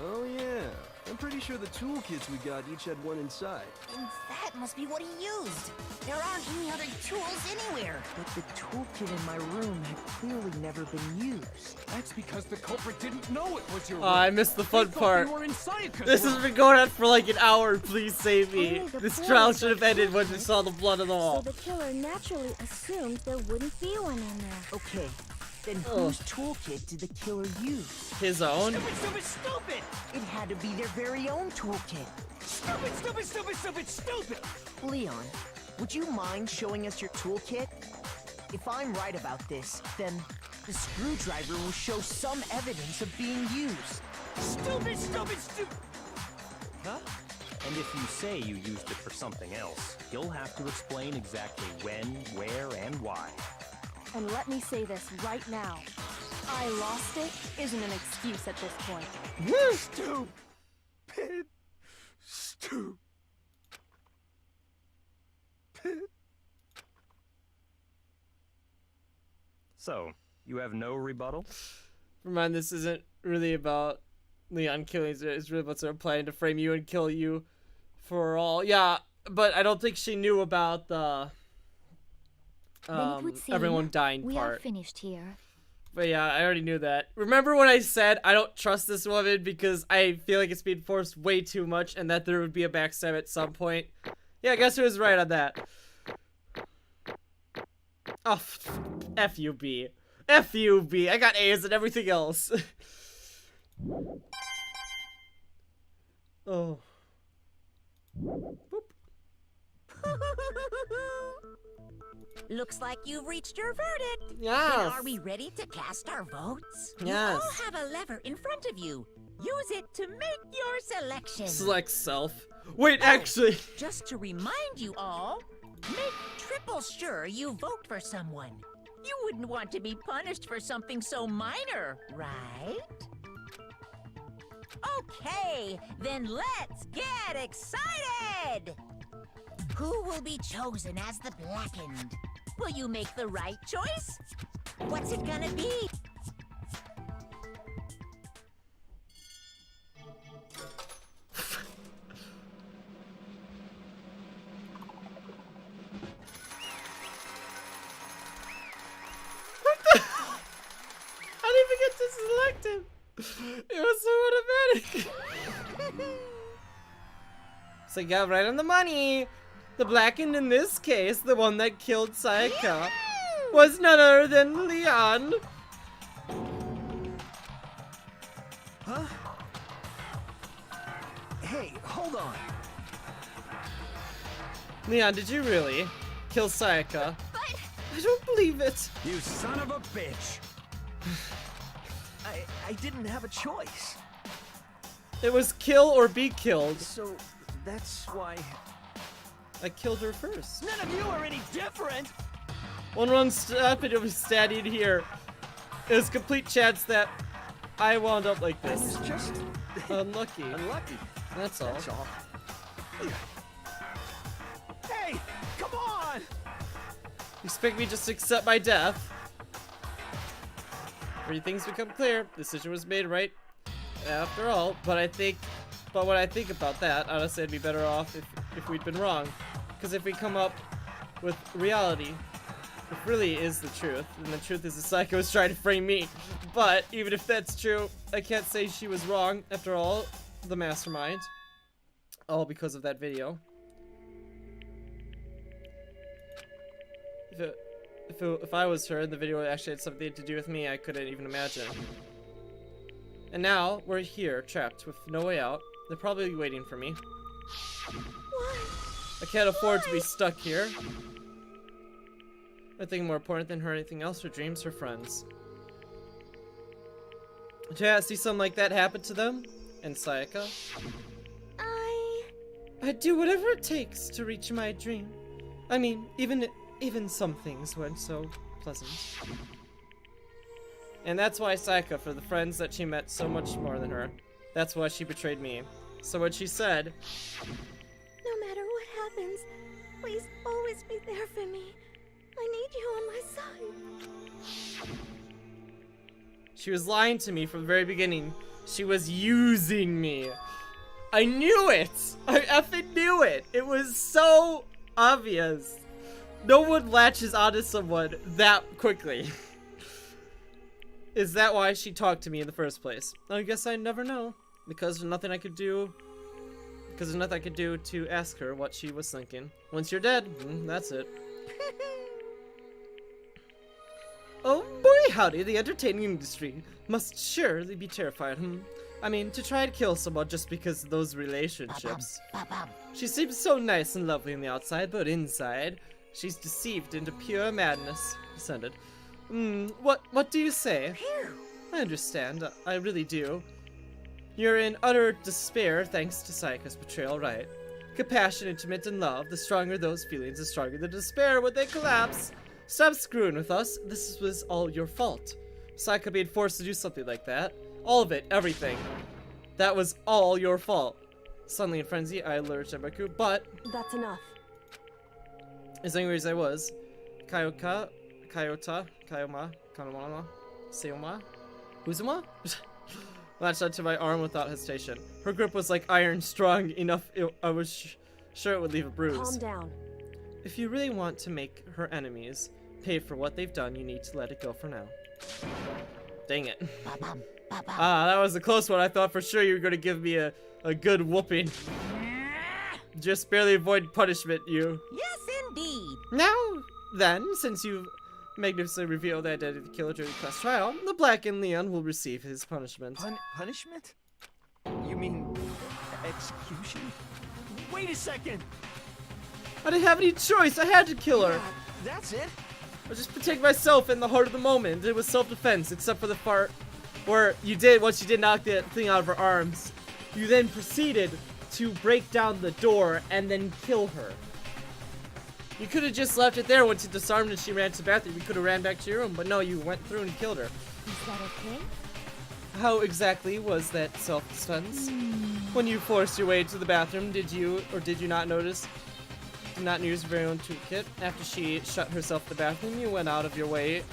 Oh yeah, I'm pretty sure the toolkits we got each had one inside. And that must be what he used. There aren't any other tools anywhere. But the toolkit in my room had clearly never been used. That's because the culprit didn't know it was your Oh, room. I missed the fun They thought part. you were in Sayaka's This room. has been going on for like an hour. Please save me. Only the This boys trial got should have ended when we toolkits, saw the blood on the So wall. the killer naturally assumed there wouldn't be one in there. Okay, then Oh. whose toolkit did the killer use? His own? Stupid, stupid, stupid! It had to be their very own toolkit. Stupid, stupid, stupid, stupid, stupid! Leon, would you mind showing us your toolkit? If I'm right about this, then the screwdriver will show some evidence of being used. Stupid, stupid, stupid! Huh? And if you say you used it for something else, you'll have to explain exactly when, where, and why. And let me say this right now. I lost it isn't an excuse at this point. Stupid. Stupid. So, you have no rebuttal? Remind, this isn't really about Leon killing. It's really about someone planning to frame you and kill you for all. Yeah, but I don't think she knew about the Then it would seem everyone dying we part. are finished here. But yeah, I already knew that. Remember when I said I don't trust this woman because I feel like it's being forced way too much and that there would be a backstab at some point? Yeah, I guess I was right on that. Oh, F you, B. F you, B. I got A's and everything else. Oh. Looks like you've reached your verdict. Yes. Then are we ready to cast our votes? Yes. You all have a lever in front of you. Use it to make your selection. Select self. Wait, actually. Just to remind you all, make triple sure you vote for someone. You wouldn't want to be punished for something so minor, right? Okay, then let's get excited! Who will be chosen as the Blackened? Will you make the right choice? What's it gonna be? I didn't even get to select him. It was so automatic. So yeah, right on the money. The Blackened in this case, the one that killed Sayaka, was none other than Leon. Huh? Hey, hold on. Leon, did you really kill Sayaka? I don't believe it. You son of a bitch! I didn't have a choice. It was kill or be killed. So that's why I killed her first. None of you are any different! One step and it was standing here. There's complete chance that I wound up like I this. was just Unlucky. unlucky. That's all. That's all. Hey, come on! You expect me just to accept my death? Three things become clear. The decision was made right after all, but when I think about that, honestly I'd be better off if we'd been wrong. Because if we come up with reality, it really is the truth, and the truth is the psycho is trying to frame me. But even if that's true, I can't say she was wrong. After all, the mastermind. All because of that video. If I was her and the video actually had something to do with me, I couldn't even imagine. And now, we're here, trapped, with no way out. They're probably waiting for me. I can't afford to be stuck here. Nothing more important than her anything else, her dreams, her friends. Yeah, see something like that happen to them? And Sayaka? I'd do whatever it takes to reach my dream. I mean, even some things weren't so pleasant. And that's why Sayaka, for the friends that she met so much more than her, that's why she betrayed me. So what she said, No matter what happens, please always be there for me. I need you on my side. she was lying to me from the very beginning. She was using me. I knew it! I effing knew it! It was so obvious. No one latches onto someone that quickly. Is that why she talked to me in the first place? I guess I never know. Because there's nothing I could do. Because there's nothing I could do to ask her what she was thinking. Once you're dead, that's it. Oh boy howdy, the entertaining industry must surely be terrified, I mean, to try and kill someone just because of those relationships. She seems so nice and lovely on the outside, but inside, she's deceived into pure madness. Descended. What do you say? I understand, I really do. You're in utter despair thanks to Sayaka's betrayal, right? Compassion, intimate, and love, the stronger those feelings, the stronger the despair when they collapse. Stop screwing with us, this was all your fault. Sayaka being forced to do something like that. All of it, everything. That was all your fault. Suddenly in frenzy, I lured Shibaku, but... That's enough. As angry as I was, Kayota, Kayoma, Kanomama, Seoma, Uzuma? Latched onto my arm without hesitation. Her grip was like iron, strong enough I was sure it would leave a bruise. Calm down. If you really want to make her enemies pay for what they've done, you need to let it go for now. Dang it. That was a close one. I thought for sure you were going to give me a good whooping. Just barely avoid punishment, you. Yes, indeed. Now, then, since you've magnificently revealed the identity of the killer during the class trial, the Blackened Leon will receive his punishment. Punishment? You mean execution? Wait a second! I didn't have any choice. I had to kill her. Yeah, that's it? I just protect myself in the heart of the moment. It was self-defense, except for the part where you did, once you did knock that thing out of her arms, you then proceeded to break down the door and then kill her. You could have just left it there once you disarmed and she ran to the bathroom. You could have ran back to your room, but no, you went through and killed her. Is that okay? How exactly was that self-defense? When you forced your way to the bathroom, did you or did you not notice? Did not use your very own toolkit? After she shut herself in the bathroom, you went out of your way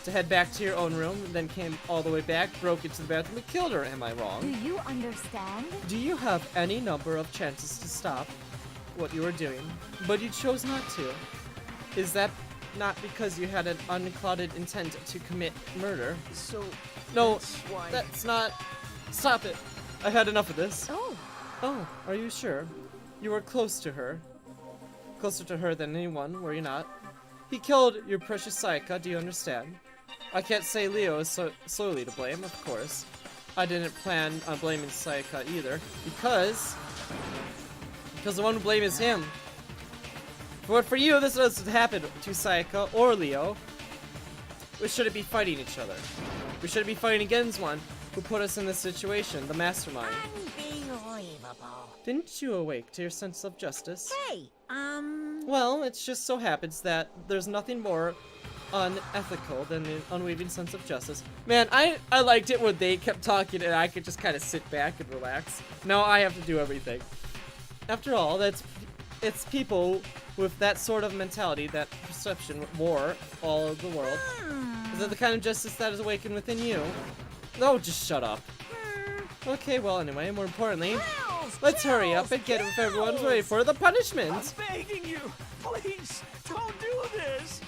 to head back to your own room, then came all the way back, broke into the bathroom, and killed her. Am I wrong? Do you understand? Do you have any number of chances to stop what you were doing, but you chose not to? Is that not because you had an unclouded intent to commit murder? So, no, that's not. Stop it. I had enough of this. Oh, are you sure? You were close to her. Closer to her than anyone, were you not? He killed your precious Sayaka, do you understand? I can't say Leo is solely to blame, of course. I didn't plan on blaming Sayaka either, because the one to blame is him. But for you, this doesn't happen to Sayaka or Leo. We shouldn't be fighting each other. We shouldn't be fighting against one who put us in this situation, the mastermind. Unbelievable. Didn't you awake to your sense of justice? Hey, Well, it just so happens that there's nothing more unethical than the unwavering sense of justice. Man, I liked it when they kept talking and I could just kind of sit back and relax. Now I have to do everything. After all, it's people with that sort of mentality, that perception, war all over the world. Is that the kind of justice that is awakened within you? Oh, just shut up. Okay, well, anyway, more importantly, let's hurry up and get everyone's ready for the punishment. I'm begging you, please, don't do this.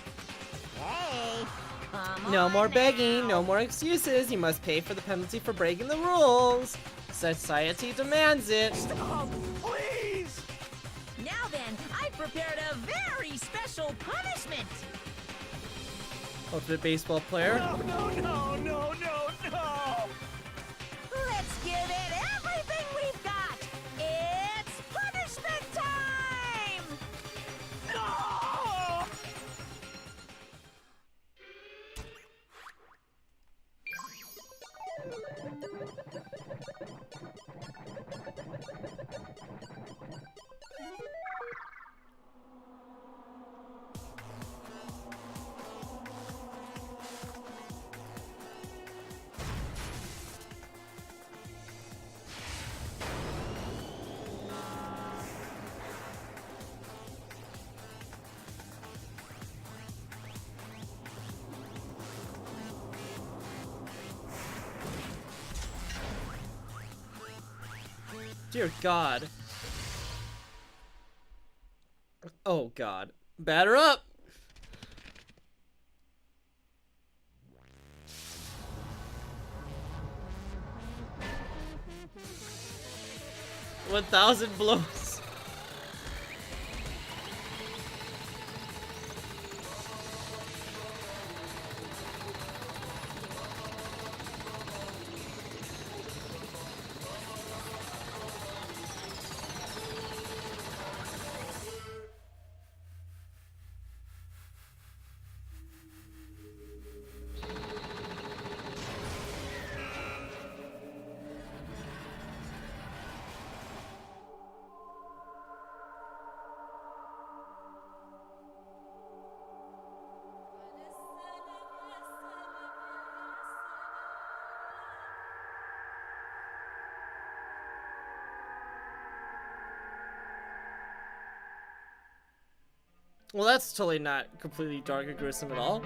Hey, come No on more now. begging, no more excuses. You must pay for the penalty for breaking the rules. Society demands it. Stop, please. Now then, I prepared a very special punishment. Ultimate baseball player. No. Let's give it everything we've got. It's punishment time. No! Dear God. Oh God. Batter up! 1,000 blows. Well, that's totally not completely dark and gruesome at all.